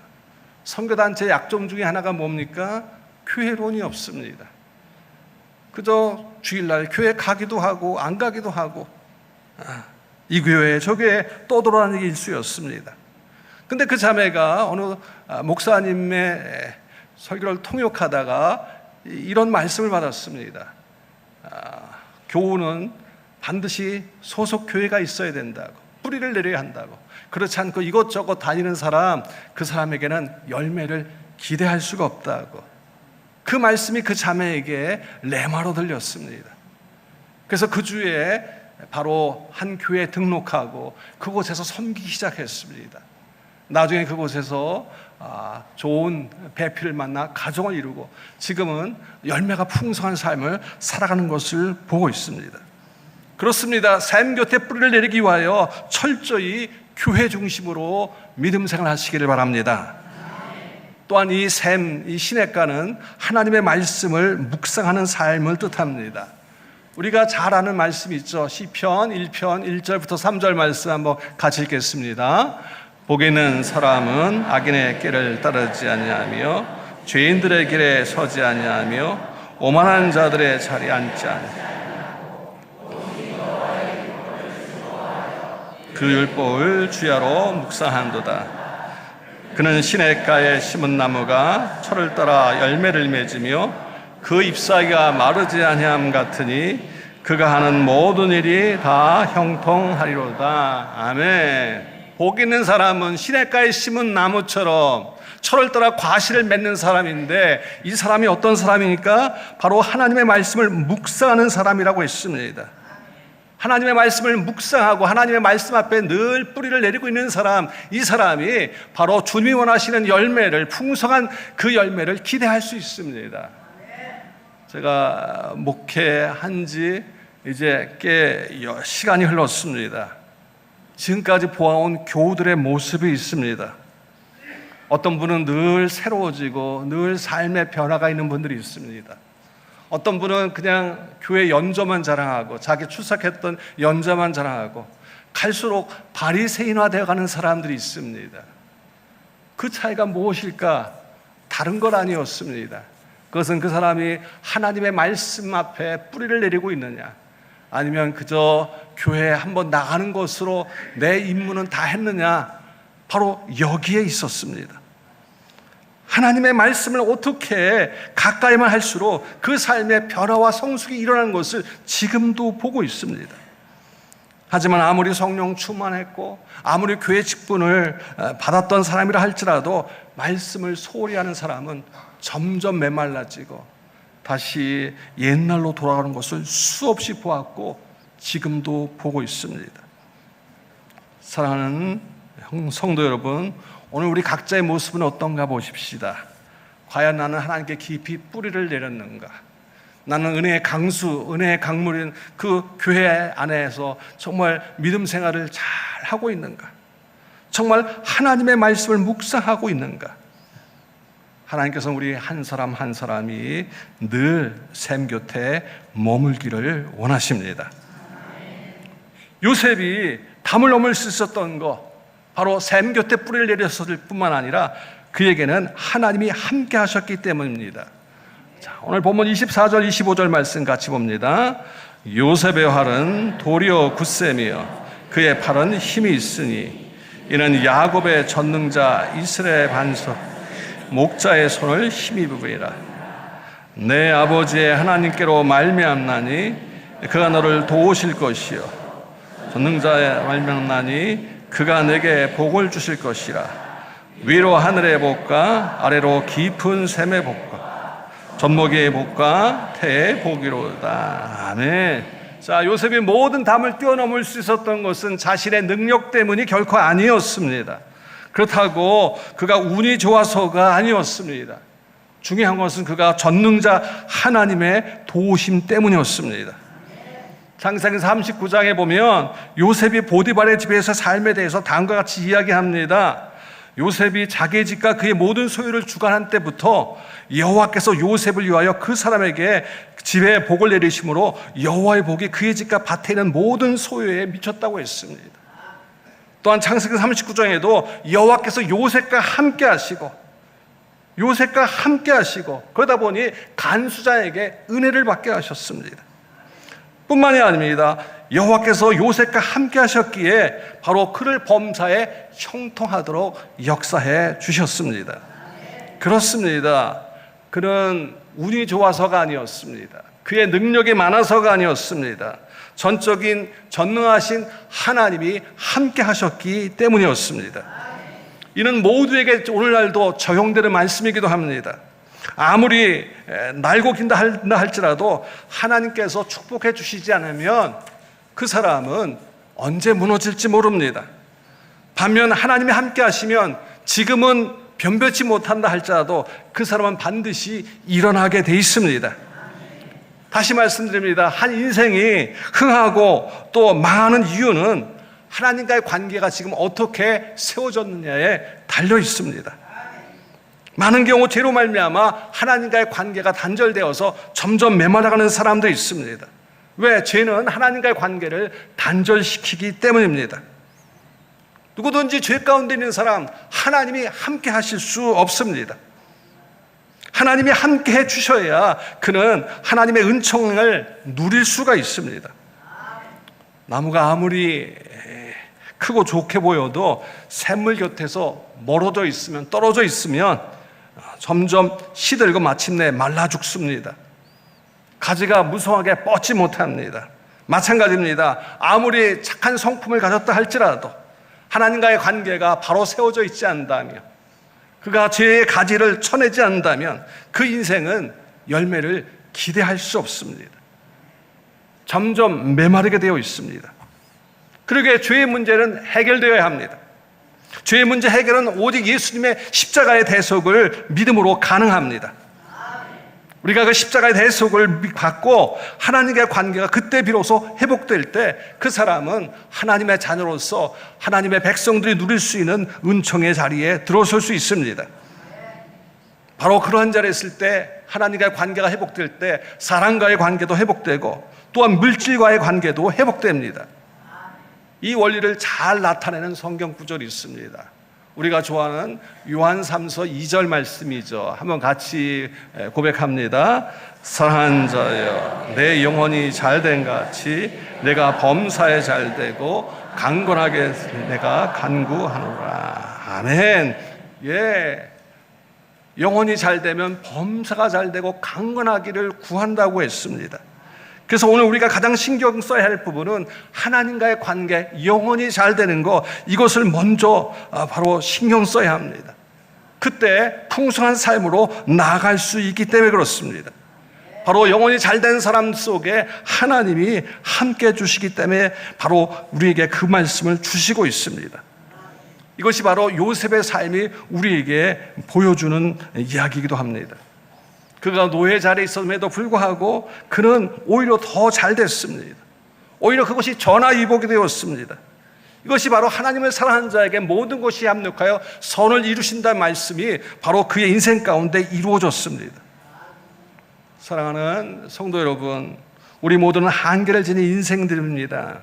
선교단체의 약점 중에 하나가 뭡니까? 교회론이 없습니다. 그저 주일날 교회 가기도 하고 안 가기도 하고 이 교회 저 교회 떠돌아다니기 일쑤였습니다. 근데 그 자매가 어느 목사님의 설교를 통역하다가 이런 말씀을 받았습니다. 교우는 반드시 소속 교회가 있어야 된다고, 뿌리를 내려야 한다고. 그렇지 않고 이것저것 다니는 사람, 그 사람에게는 열매를 기대할 수가 없다고. 그 말씀이 그 자매에게 레마로 들렸습니다. 그래서 그 주에 바로 한 교회에 등록하고 그곳에서 섬기기 시작했습니다. 나중에 그곳에서 좋은 배필을 만나 가정을 이루고 지금은 열매가 풍성한 삶을 살아가는 것을 보고 있습니다. 그렇습니다. 삶 곁에 뿌리를 내리기 위하여 철저히 교회 중심으로 믿음 생활 하시기를 바랍니다. 또한 이 시냇가는 하나님의 말씀을 묵상하는 삶을 뜻합니다. 우리가 잘 아는 말씀이 있죠. 시편 1편 1절부터 3절 말씀 한번 같이 읽겠습니다. 복이 있는 사람은 악인의 길을 따르지 아니하며 죄인들의 길에 서지 아니하며 오만한 자들의 자리에 앉지 아니하며 그 율법을 주야로 묵상한도다. 그는 시냇가에 심은 나무가 철을 따라 열매를 맺으며 그 잎사귀가 마르지 아니함 같으니 그가 하는 모든 일이 다 형통하리로다. 아멘. 복 있는 사람은 시냇가에 심은 나무처럼 철을 따라 과실을 맺는 사람인데, 이 사람이 어떤 사람이니까 바로 하나님의 말씀을 묵상하는 사람이라고 했습니다. 하나님의 말씀을 묵상하고 하나님의 말씀 앞에 늘 뿌리를 내리고 있는 사람, 이 사람이 바로 주님이 원하시는 열매를, 풍성한 그 열매를 기대할 수 있습니다. 제가 목회한 지 이제 꽤 시간이 흘렀습니다. 지금까지 보아온 교우들의 모습이 있습니다. 어떤 분은 늘 새로워지고 늘 삶의 변화가 있는 분들이 있습니다. 어떤 분은 그냥 교회 연조만 자랑하고 자기 출석했던 연자만 자랑하고 갈수록 바리새인화 되어가는 사람들이 있습니다. 그 차이가 무엇일까? 다른 것 아니었습니다. 그것은 그 사람이 하나님의 말씀 앞에 뿌리를 내리고 있느냐, 아니면 그저 교회에 한번 나가는 것으로 내 임무는 다 했느냐, 바로 여기에 있었습니다. 하나님의 말씀을 어떻게 가까이만 할수록 그 삶의 변화와 성숙이 일어나는 것을 지금도 보고 있습니다. 하지만 아무리 성령 충만했고 아무리 교회 직분을 받았던 사람이라 할지라도 말씀을 소홀히 하는 사람은 점점 메말라지고 다시 옛날로 돌아가는 것을 수없이 보았고 지금도 보고 있습니다. 사랑하는 성도 여러분, 오늘 우리 각자의 모습은 어떤가 보십시다. 과연 나는 하나님께 깊이 뿌리를 내렸는가? 나는 은혜의 강수, 은혜의 강물인 그 교회 안에서 정말 믿음 생활을 잘 하고 있는가? 정말 하나님의 말씀을 묵상하고 있는가? 하나님께서 우리 한 사람 한 사람이 늘 샘 곁에 머물기를 원하십니다. 요셉이 담을 넘을 수 있었던 거, 바로 샘 곁에 뿌리를 내렸을 뿐만 아니라 그에게는 하나님이 함께 하셨기 때문입니다. 자, 오늘 본문 24절 25절 말씀 같이 봅니다. 요셉의 활은 도리어 굳셈이여 그의 팔은 힘이 있으니 이는 야곱의 전능자 이스라엘의 반석 목자의 손을 힘입으리라. 내 아버지의 하나님께로 말미암나니 그가 너를 도우실 것이요 전능자의 말미암나니 그가 내게 복을 주실 것이라. 위로 하늘의 복과 아래로 깊은 샘의 복과 젖먹이의 복과 태의 복이로다. 아멘. 자, 요셉이 모든 담을 뛰어넘을 수 있었던 것은 자신의 능력 때문이 결코 아니었습니다. 그렇다고 그가 운이 좋아서가 아니었습니다. 중요한 것은 그가 전능자 하나님의 도우심 때문이었습니다. 창세기 39장에 보면 요셉이 보디발의 집에서 삶에 대해서 다음과 같이 이야기합니다. 요셉이 자기의 집과 그의 모든 소유를 주관한 때부터 여호와께서 요셉을 위하여 그 사람에게 집에 복을 내리심으로 여호와의 복이 그의 집과 밭에 있는 모든 소유에 미쳤다고 했습니다. 또한 창세기 39장에도 여호와께서 요셉과 함께 하시고 그러다 보니 간수장에게 은혜를 받게 하셨습니다. 뿐만이 아닙니다. 여호와께서 요셉과 함께 하셨기에 바로 그를 범사에 형통하도록 역사해 주셨습니다. 그렇습니다. 그는 운이 좋아서가 아니었습니다. 그의 능력이 많아서가 아니었습니다. 전적인 전능하신 하나님이 함께 하셨기 때문이었습니다. 이는 모두에게 오늘날도 적용되는 말씀이기도 합니다. 아무리 날고 긴다 할지라도 하나님께서 축복해 주시지 않으면 그 사람은 언제 무너질지 모릅니다. 반면 하나님이 함께 하시면 지금은 변변치 못한다 할지라도 그 사람은 반드시 일어나게 돼 있습니다. 다시 말씀드립니다. 한 인생이 흥하고 또 망하는 이유는 하나님과의 관계가 지금 어떻게 세워졌느냐에 달려 있습니다. 많은 경우 죄로 말미암아 하나님과의 관계가 단절되어서 점점 메말라가는 사람도 있습니다. 왜? 죄는 하나님과의 관계를 단절시키기 때문입니다. 누구든지 죄 가운데 있는 사람 하나님이 함께 하실 수 없습니다. 하나님이 함께 해 주셔야 그는 하나님의 은총을 누릴 수가 있습니다. 나무가 아무리 크고 좋게 보여도 샘물 곁에서 멀어져 있으면, 떨어져 있으면 점점 시들고 마침내 말라 죽습니다. 가지가 무성하게 뻗지 못합니다. 마찬가지입니다. 아무리 착한 성품을 가졌다 할지라도 하나님과의 관계가 바로 세워져 있지 않다면, 그가 죄의 가지를 쳐내지 않는다면 그 인생은 열매를 기대할 수 없습니다. 점점 메마르게 되어 있습니다. 그러기에 죄의 문제는 해결되어야 합니다. 죄의 문제 해결은 오직 예수님의 십자가의 대속을 믿음으로 가능합니다. 우리가 그 십자가의 대속을 받고 하나님과의 관계가 그때 비로소 회복될 때 그 사람은 하나님의 자녀로서 하나님의 백성들이 누릴 수 있는 은총의 자리에 들어설 수 있습니다. 바로 그러한 자리에 있을 때 하나님과의 관계가 회복될 때 사람과의 관계도 회복되고 또한 물질과의 관계도 회복됩니다. 이 원리를 잘 나타내는 성경 구절이 있습니다. 우리가 좋아하는 요한 3서 2절 말씀이죠. 한번 같이 고백합니다. 사랑하는 자여, 내 영혼이 잘된 같이 내가 범사에 잘되고 강건하게 내가 간구하노라. 아멘. 예, 영혼이 잘되면 범사가 잘되고 강건하기를 구한다고 했습니다. 그래서 오늘 우리가 가장 신경 써야 할 부분은 하나님과의 관계, 영혼이 잘 되는 것, 이것을 먼저 바로 신경 써야 합니다. 그때 풍성한 삶으로 나아갈 수 있기 때문에 그렇습니다. 바로 영혼이 잘 된 사람 속에 하나님이 함께 해주시기 때문에 바로 우리에게 그 말씀을 주시고 있습니다. 이것이 바로 요셉의 삶이 우리에게 보여주는 이야기이기도 합니다. 그가 노예 자리에 있었음에도 불구하고 그는 오히려 더 잘 됐습니다. 오히려 그것이 전화위복이 되었습니다. 이것이 바로 하나님을 사랑하는 자에게 모든 것이 합력하여 선을 이루신다는 말씀이 바로 그의 인생 가운데 이루어졌습니다. 사랑하는 성도 여러분, 우리 모두는 한계를 지닌 인생들입니다.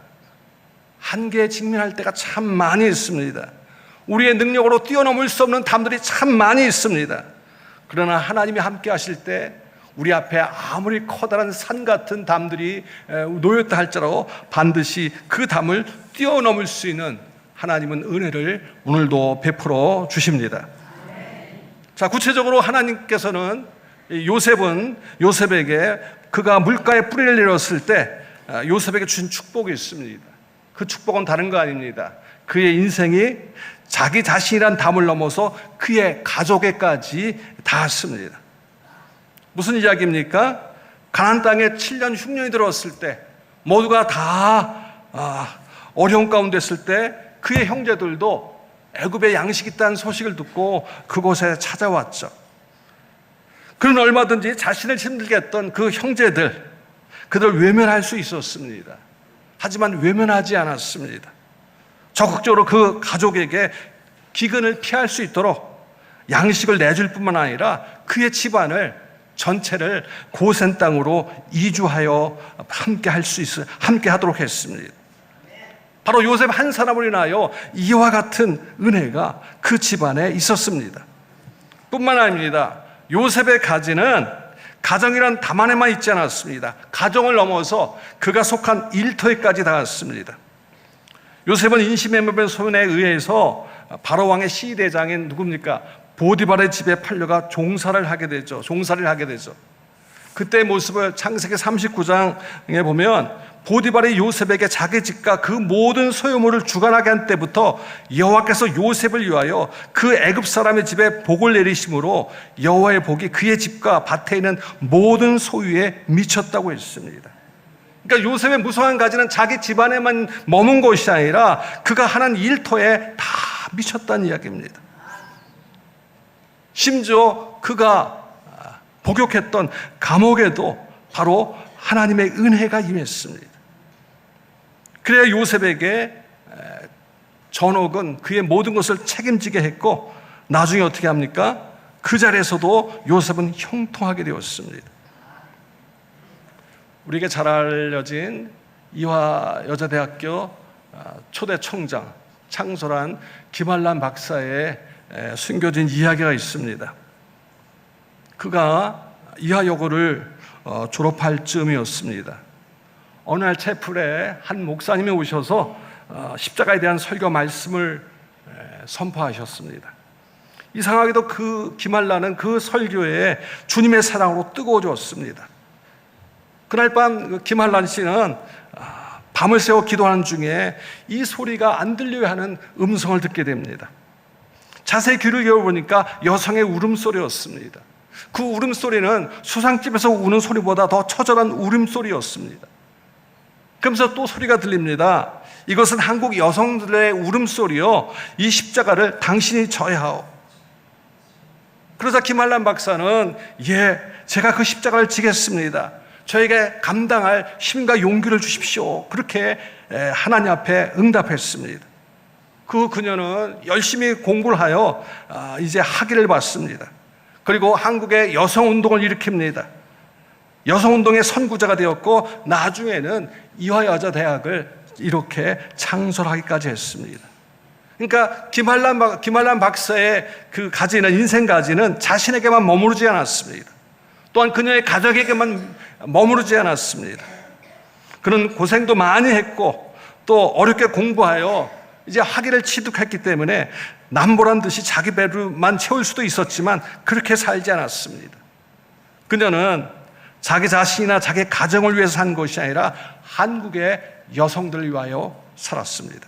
한계에 직면할 때가 참 많이 있습니다. 우리의 능력으로 뛰어넘을 수 없는 담들이 참 많이 있습니다. 그러나 하나님이 함께 하실 때 우리 앞에 아무리 커다란 산 같은 담들이 놓였다 할지라도 반드시 그 담을 뛰어넘을 수 있는 하나님은 은혜를 오늘도 베풀어 주십니다. 자, 구체적으로 하나님께서는 요셉에게 그가 물가에 뿌리를 내렸을 때 요셉에게 주신 축복이 있습니다. 그 축복은 다른 거 아닙니다. 그의 인생이 자기 자신이란 담을 넘어서 그의 가족에까지 닿았습니다. 무슨 이야기입니까? 가나안 땅에 7년 흉년이 들어왔을 때 모두가 다 어려운 가운데 있을 때 그의 형제들도 애굽에 양식이 있다는 소식을 듣고 그곳에 찾아왔죠. 그는 얼마든지 자신을 힘들게 했던 그 형제들, 그들을 외면할 수 있었습니다. 하지만 외면하지 않았습니다. 적극적으로 그 가족에게 기근을 피할 수 있도록 양식을 내줄 뿐만 아니라 그의 집안을 전체를 고센 땅으로 이주하여 함께 하도록 했습니다. 바로 요셉 한 사람을 인하여 이와 같은 은혜가 그 집안에 있었습니다. 뿐만 아닙니다. 요셉의 가지는 가정이란 담 안에만 있지 않았습니다. 가정을 넘어서 그가 속한 일터에까지 닿았습니다. 요셉은 인시매매의 소문에 의해서 바로 왕의 시대장인 누굽니까? 보디발의 집에 팔려가 종살이를 하게 되죠. 그때의 모습을 창세기 39장에 보면 보디발이 요셉에게 자기 집과 그 모든 소유물을 주관하게 한 때부터 여호와께서 요셉을 위하여 그 애굽 사람의 집에 복을 내리심으로 여호와의 복이 그의 집과 밭에 있는 모든 소유에 미쳤다고 했습니다. 그러니까 요셉의 무성한 가지는 자기 집안에만 머문 것이 아니라 그가 하는 일터에 다 미쳤다는 이야기입니다. 심지어 그가 복역했던 감옥에도 바로 하나님의 은혜가 임했습니다. 그래야 요셉에게 전옥은 그의 모든 것을 책임지게 했고 나중에 어떻게 합니까? 그 자리에서도 요셉은 형통하게 되었습니다. 우리에게 잘 알려진 이화여자대학교 초대 총장 창설한 김한란 박사의 숨겨진 이야기가 있습니다. 그가 이화여고를 졸업할 즈음이었습니다. 어느 날 채플에 한 목사님이 오셔서 십자가에 대한 설교 말씀을 선포하셨습니다. 이상하게도 그 김한란은 그 설교에 주님의 사랑으로 뜨거워졌습니다. 그날 밤 김한란 씨는 밤을 새워 기도하는 중에 이 소리가 안 들려야 하는 음성을 듣게 됩니다. 자세히 귀를 기울여보니까 여성의 울음소리였습니다. 그 울음소리는 수상집에서 우는 소리보다 더 처절한 울음소리였습니다. 그러면서 또 소리가 들립니다. 이것은 한국 여성들의 울음소리요, 이 십자가를 당신이 져야 하오. 그러자 김한란 박사는 제가 그 십자가를 지겠습니다. 저에게 감당할 힘과 용기를 주십시오. 그렇게 하나님 앞에 응답했습니다. 그녀는 열심히 공부를 하여 이제 학위를 받습니다. 그리고 한국의 여성운동을 일으킵니다. 여성운동의 선구자가 되었고 나중에는 이화여자대학을 이렇게 창설하기까지 했습니다. 그러니까 김한란 박사의 그 가지는, 인생 가지는 자신에게만 머무르지 않았습니다. 또한 그녀의 가족에게만 머무르지 않았습니다. 그는 고생도 많이 했고 또 어렵게 공부하여 이제 학위를 취득했기 때문에 남보란 듯이 자기 배로만 채울 수도 있었지만 그렇게 살지 않았습니다. 그녀는 자기 자신이나 자기 가정을 위해서 산 것이 아니라 한국의 여성들을 위하여 살았습니다.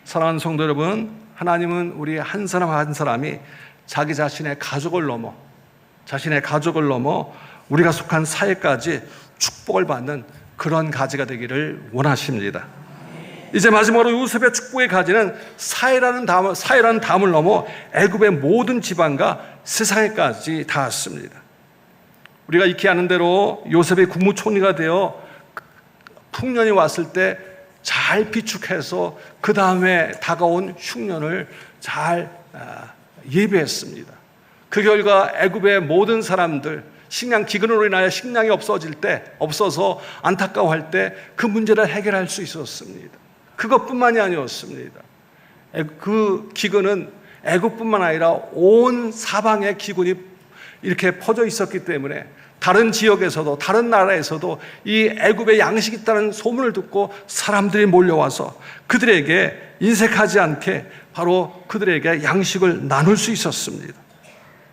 사랑하는 성도 여러분, 하나님은 우리 한 사람 한 사람이 자기 자신의 가족을 넘어 우리가 속한 사회까지 축복을 받는 그런 가지가 되기를 원하십니다. 이제 마지막으로 요셉의 축복의 가지는 사회라는 담을 넘어 애굽의 모든 지방과 세상에까지 닿았습니다. 우리가 익히 아는 대로 요셉이 국무총리가 되어 풍년이 왔을 때 잘 비축해서 그 다음에 다가온 흉년을 잘 예배했습니다. 그 결과 애굽의 모든 사람들, 식량 기근으로 인하여 식량이 없어서 안타까워할 때 그 문제를 해결할 수 있었습니다. 그것뿐만이 아니었습니다. 그 기근은 애굽뿐만 아니라 온 사방에 기근이 이렇게 퍼져 있었기 때문에 다른 지역에서도 다른 나라에서도 이 애굽에 양식이 있다는 소문을 듣고 사람들이 몰려와서 그들에게 인색하지 않게 바로 그들에게 양식을 나눌 수 있었습니다.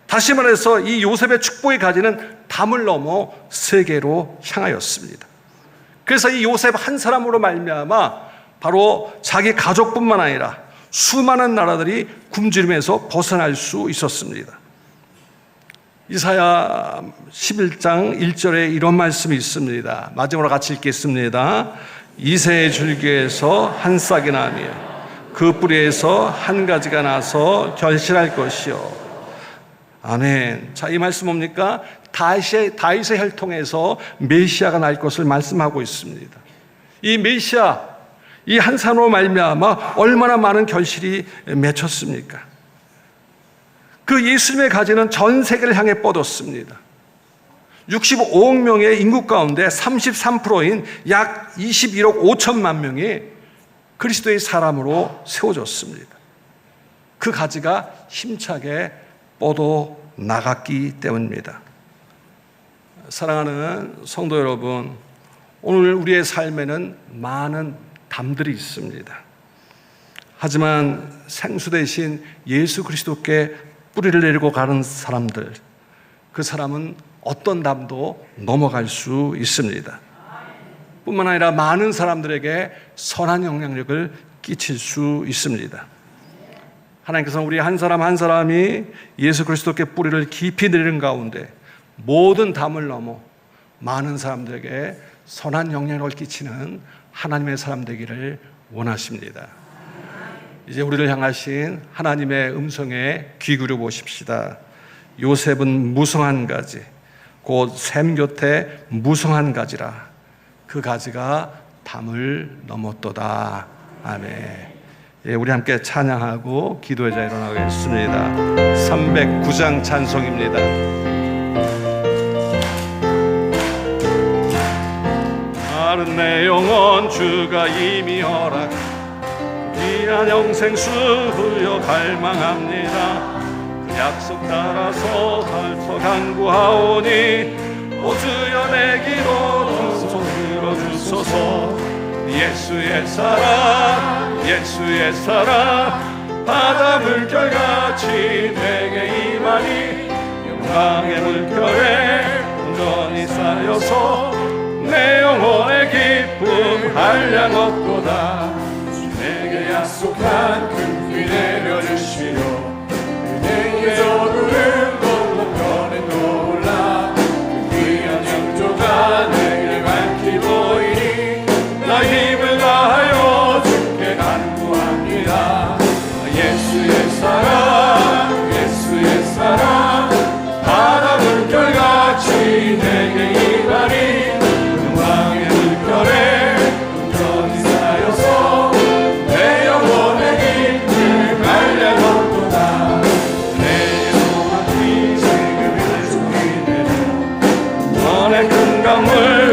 다시 말해서 이 요셉의 축복의 가지는 담을 넘어 세계로 향하였습니다. 그래서 이 요셉 한 사람으로 말미암아 바로 자기 가족뿐만 아니라 수많은 나라들이 굶주림에서 벗어날 수 있었습니다. 이사야 11장 1절에 이런 말씀이 있습니다. 마지막으로 같이 읽겠습니다. 이새의 줄기에서 한 싹이 나며 그 뿌리에서 한 가지가 나서 결실할 것이요. 아멘. 자, 이 말씀 뭡니까? 다윗의 혈통에서 메시아가 날 것을 말씀하고 있습니다. 이 메시아, 이 한 사람으로 말미암아 얼마나 많은 결실이 맺혔습니까? 그 예수님의 가지는 전 세계를 향해 뻗었습니다. 65억 명의 인구 가운데 33%인 약 21억 5천만 명이 그리스도의 사람으로 세워졌습니다. 그 가지가 힘차게 뻗어 나갔기 때문입니다. 사랑하는 성도 여러분, 오늘 우리의 삶에는 많은 담들이 있습니다. 하지만 생수 대신 예수 그리스도께 뿌리를 내리고 가는 사람들, 그 사람은 어떤 담도 넘어갈 수 있습니다. 뿐만 아니라 많은 사람들에게 선한 영향력을 끼칠 수 있습니다. 하나님께서는 우리 한 사람 한 사람이 예수 그리스도께 뿌리를 깊이 내리는 가운데 모든 담을 넘어 많은 사람들에게 선한 영향력을 끼치는 하나님의 사람 되기를 원하십니다. 이제 우리를 향하신 하나님의 음성에 귀 기울여 보십시다. 요셉은 무성한 가지, 곧 샘 곁에 무성한 가지라. 그 가지가 담을 넘었도다. 아멘. 예, 우리 함께 찬양하고 기도의 자리로 나가겠습니다. 309장 찬송입니다. 마른 내 영혼 주가 이미 허락 귀한 영생 수여 갈망합니다. 그 약속 따라서 살서 간구하오니 오 주여 내 기도 손 들어주소서. 예수의 사랑 예수의 사랑 바다 물결같이 내게 임하니 영광의 물결에 온전히 쌓여서 내 영혼의 기쁨 한량 없도다. 내게 약속한 큰 비 내려주시려 내게 저구름 건너편에 떠올라 그 귀한 창조가 내게 밝히 보이니 나 힘을 다하여 주께 간구합니다. 예수의 사랑 예수의 사랑 바다 물결같이 내게 임하니 영광의 물결에 온전히 쌓여서 내 영혼의 기쁨 한량 없도다. 내 소망이 지금을 속히 내려 너의 큰 강물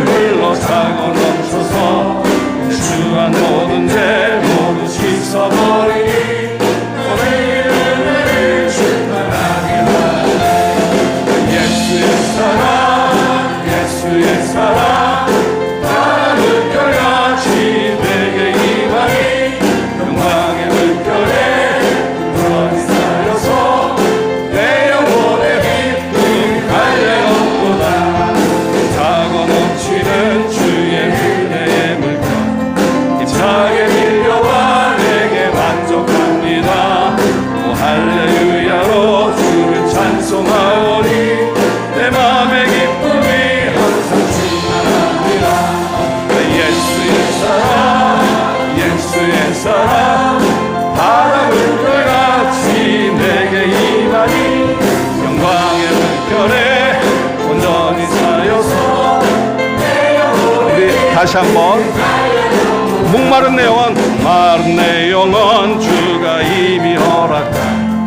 흘러차고 넘쳐서 주한 모든 죄 모두 씻어버리니 너의 은혜를 충만하게 하라. 예수의 사랑 예수의 사랑 바다 물결같이 내게 임하니 영광의 물결에 온전히 쌓여서 내 영혼의 기쁨 한량 없도다. 차고 넘치는 주의 은혜의 물결 힘차게 밀려와 내게 만족합니다. 오 할렐루야로 주를 찬송하오니 내 맘의 기쁨이 항상 충만합니다. 예수의 사랑 예수의 사랑 바다 물결같이 내게 임하니 영광의 물결에 온전히 쌓여서 우리 다시 한번 목마른 내 영혼, 마른 내 영혼 주가 이미 허락한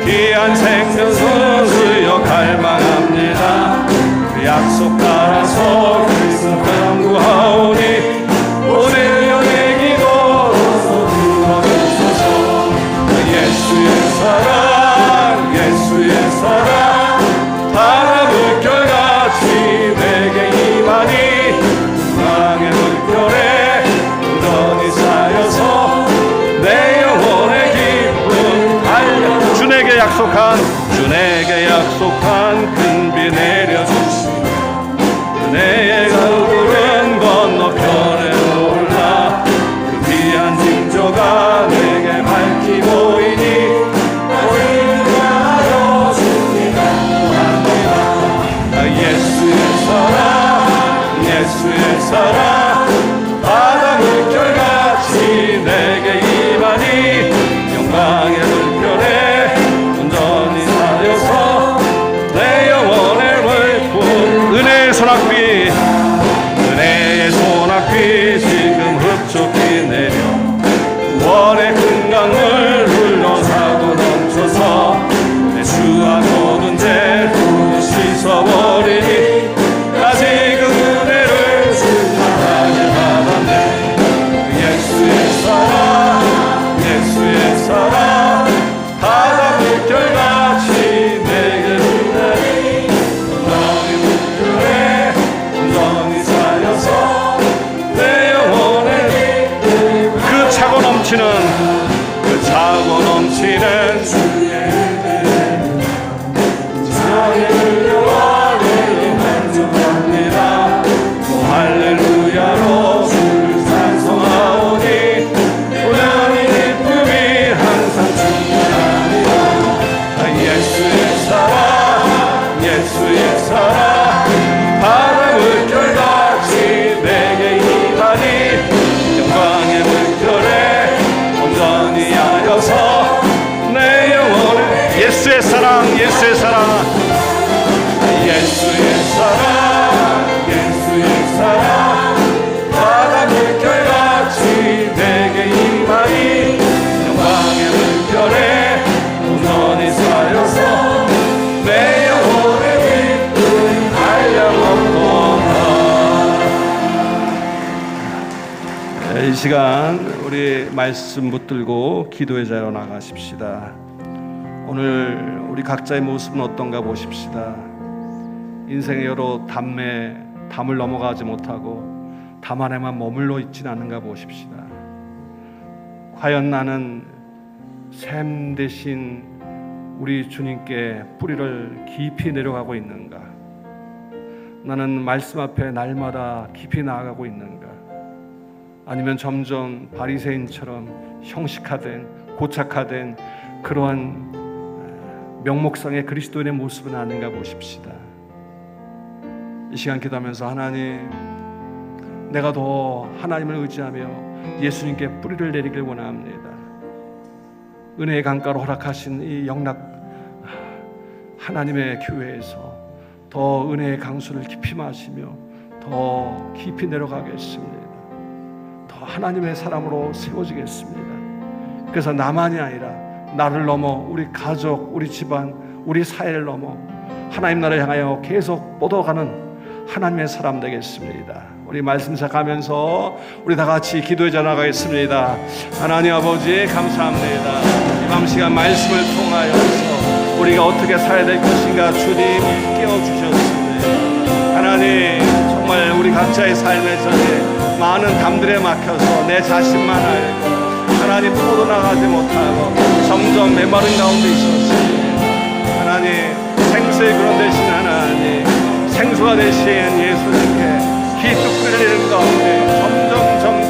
귀한 생명수여 갈망합니다. 그 약속 따라서 그리스도 구하오니 오늘 연의 기도 들어주소서. 예수의 사랑 예수의 사랑 바다 물결같이 내게 임하니 사랑의 물결에 온전히 쌓여서 내 영혼의 기쁨 달려 주내게 약속한 큰 비 내려주시며 은혜의 강물은 건너편에 올라 그 귀한 징조가 내게 밝히 보이니 오인하여 주님을 구합니다. 예수의 사랑 바다 물결같이 내게 임하니 영광의 물결에 온전히 쌓여서 내 영혼의 물품 은혜의 소낙비 지금 흡족히 내려 구원의 큰 강물 흘러사고 넘쳐서 내 수한 모든 죄를 씻어버리니 아직 그 은혜를 충만하게 받았네. 예수의 사랑 바다 물결같이 내게 임하니 온전히 물결에 온전히 쌓여서 내 영혼에 그 차고 넘치는 주의 영원히 만족합니다. 할렐루야로 주를 찬송하오니 우연히 기쁨이 항상 충만합니다. 예수의 사랑 바다 물결같이 내게 임하니 영광의 물결에 온전히 하여서 내 영혼을 예수의 사랑 바다 물결같이 내게 임하니 영광의 물결에 온전히 쌓여서 내 영혼의 기쁨 한량없도다. 이 시간 우리 말씀 붙들고 기도의 자로 나가십시다. 오늘 우리 각자의 모습은 어떤가 보십시다. 인생의 여러 담을 넘어가지 못하고 담 안에만 머물러 있지는 않은가 보십시다. 과연 나는 샘 대신 우리 주님께 뿌리를 깊이 내려가고 있는가? 나는 말씀 앞에 날마다 깊이 나아가고 있는가? 아니면 점점 바리새인처럼 형식화된 고착화된 그러한 명목상의 그리스도인의 모습은 아닌가 보십시다. 이 시간 기도하면서 하나님, 내가 더 하나님을 의지하며 예수님께 뿌리를 내리길 원합니다. 은혜의 강가로 허락하신 이 영락 하나님의 교회에서 더 은혜의 강수를 깊이 마시며 더 깊이 내려가겠습니다. 더 하나님의 사람으로 세워지겠습니다. 그래서 나만이 아니라 나를 넘어 우리 가족, 우리 집안, 우리 사회를 넘어 하나님 나라를 향하여 계속 뻗어가는 하나님의 사람 되겠습니다. 우리 말씀 시작하면서 우리 다 같이 기도해 나가겠습니다. 하나님 아버지 감사합니다. 이 밤 시간 말씀을 통하여서 우리가 어떻게 살아야 될 것인가 주님이 깨워주셨습니다. 하나님, 정말 우리 각자의 삶에 전에 많은 담들에 막혀서 내 자신만 알고 하나님 뻗어나가지 못하고 점점 메마른 가운데 있었습니다. 하나님, 생수의 그런 대신 하나님, 생수가 되신 예수님께 깊이 뿌리를 내리는 가운데 점점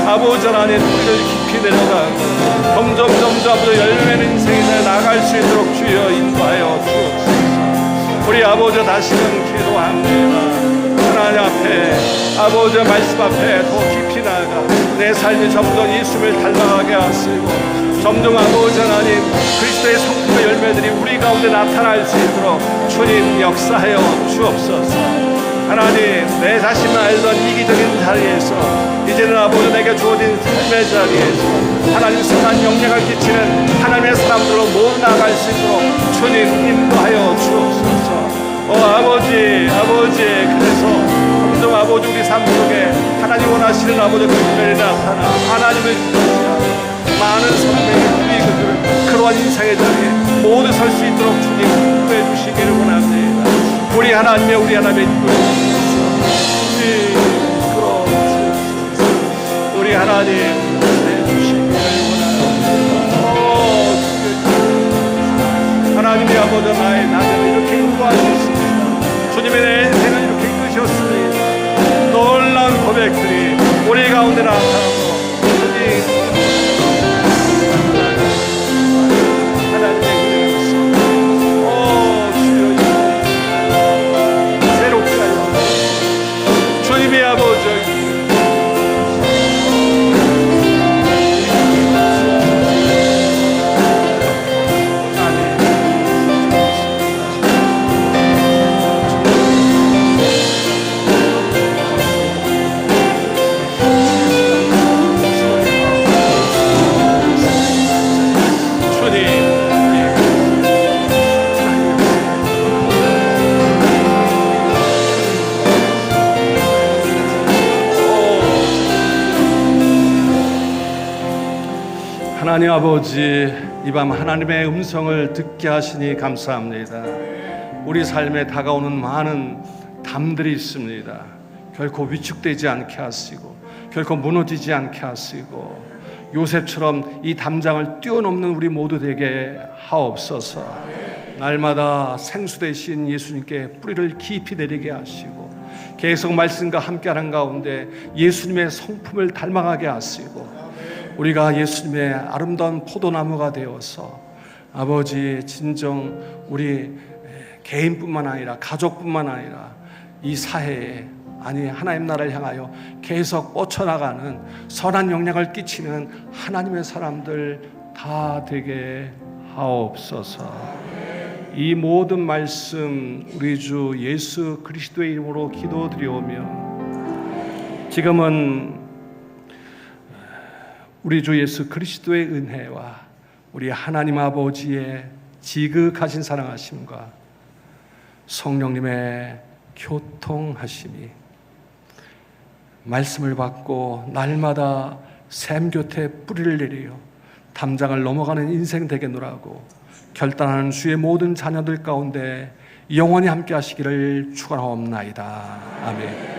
아버지 하나님 뿌리를 깊이 내려가고 점점 아버지 열매는 인생에 나갈 수 있도록 주여 인도하여 주옵소서. 우리 아버지 다시금 기도합니다. 하나님 앞에 아버지 말씀 앞에 더 깊이 나아가 내 삶이 점점 예수를 닮아가게 하시고 점점 아버지 하나님 그리스도의 성품의 열매들이 우리 가운데 나타날 수 있도록 주님 역사하여 주옵소서. 하나님, 내 자신만 알던 이기적인 자리에서 이제는 아버지 내게 주어진 삶의 자리에서 하나님 선한 영향을 끼치는 하나님의 사람들로 모두 나아갈 수 있도록 주님 인도하여 주옵소서. 아버지, 그래서 점점 아버지 우리 삶 속에 하나님 원하시는 아버지 특별히 나타나 하나님을 주시옵소서. 많은 사람들이 우리 그러한 인생의 자리에 모두 설 수 있도록 주님 인도해 주시기를 원합니다. 우리 하나님의 인도해 주옵소서. 우리 하나님 인도해 주시기를 원합니다. 하나님의 아버지 나를 이렇게 인도하셨습니다. 주님의 내 인생을 이렇게 이끄셨습니다. 놀라운 고백들이 우리 가운데 나타나고 하나님의 은혜가 새롭게 하여 주님의 아버지 하나님 아버지, 이 밤 하나님의 음성을 듣게 하시니 감사합니다. 우리 삶에 다가오는 많은 담들이 있습니다. 결코 위축되지 않게 하시고 결코 무너지지 않게 하시고 요셉처럼 이 담장을 뛰어넘는 우리 모두 되게 하옵소서. 날마다 생수 되신 예수님께 뿌리를 깊이 내리게 하시고 계속 말씀과 함께하는 가운데 예수님의 성품을 닮아가게 하시고 우리가 예수님의 아름다운 포도나무가 되어서 아버지 진정 우리 개인뿐만 아니라 가족뿐만 아니라 이 사회에 하나님 나라를 향하여 계속 뻗쳐나가는 선한 영향을 끼치는 하나님의 사람들 다 되게 하옵소서. 이 모든 말씀 우리 주 예수 그리스도의 이름으로 기도드리오며 지금은 우리 주 예수 그리스도의 은혜와 우리 하나님 아버지의 지극하신 사랑하심과 성령님의 교통하심이 말씀을 받고 날마다 샘 곁에 뿌리를 내려 담장을 넘어가는 인생 되겠노라고 결단하는 주의 모든 자녀들 가운데 영원히 함께 하시기를 축원하옵나이다. 아멘.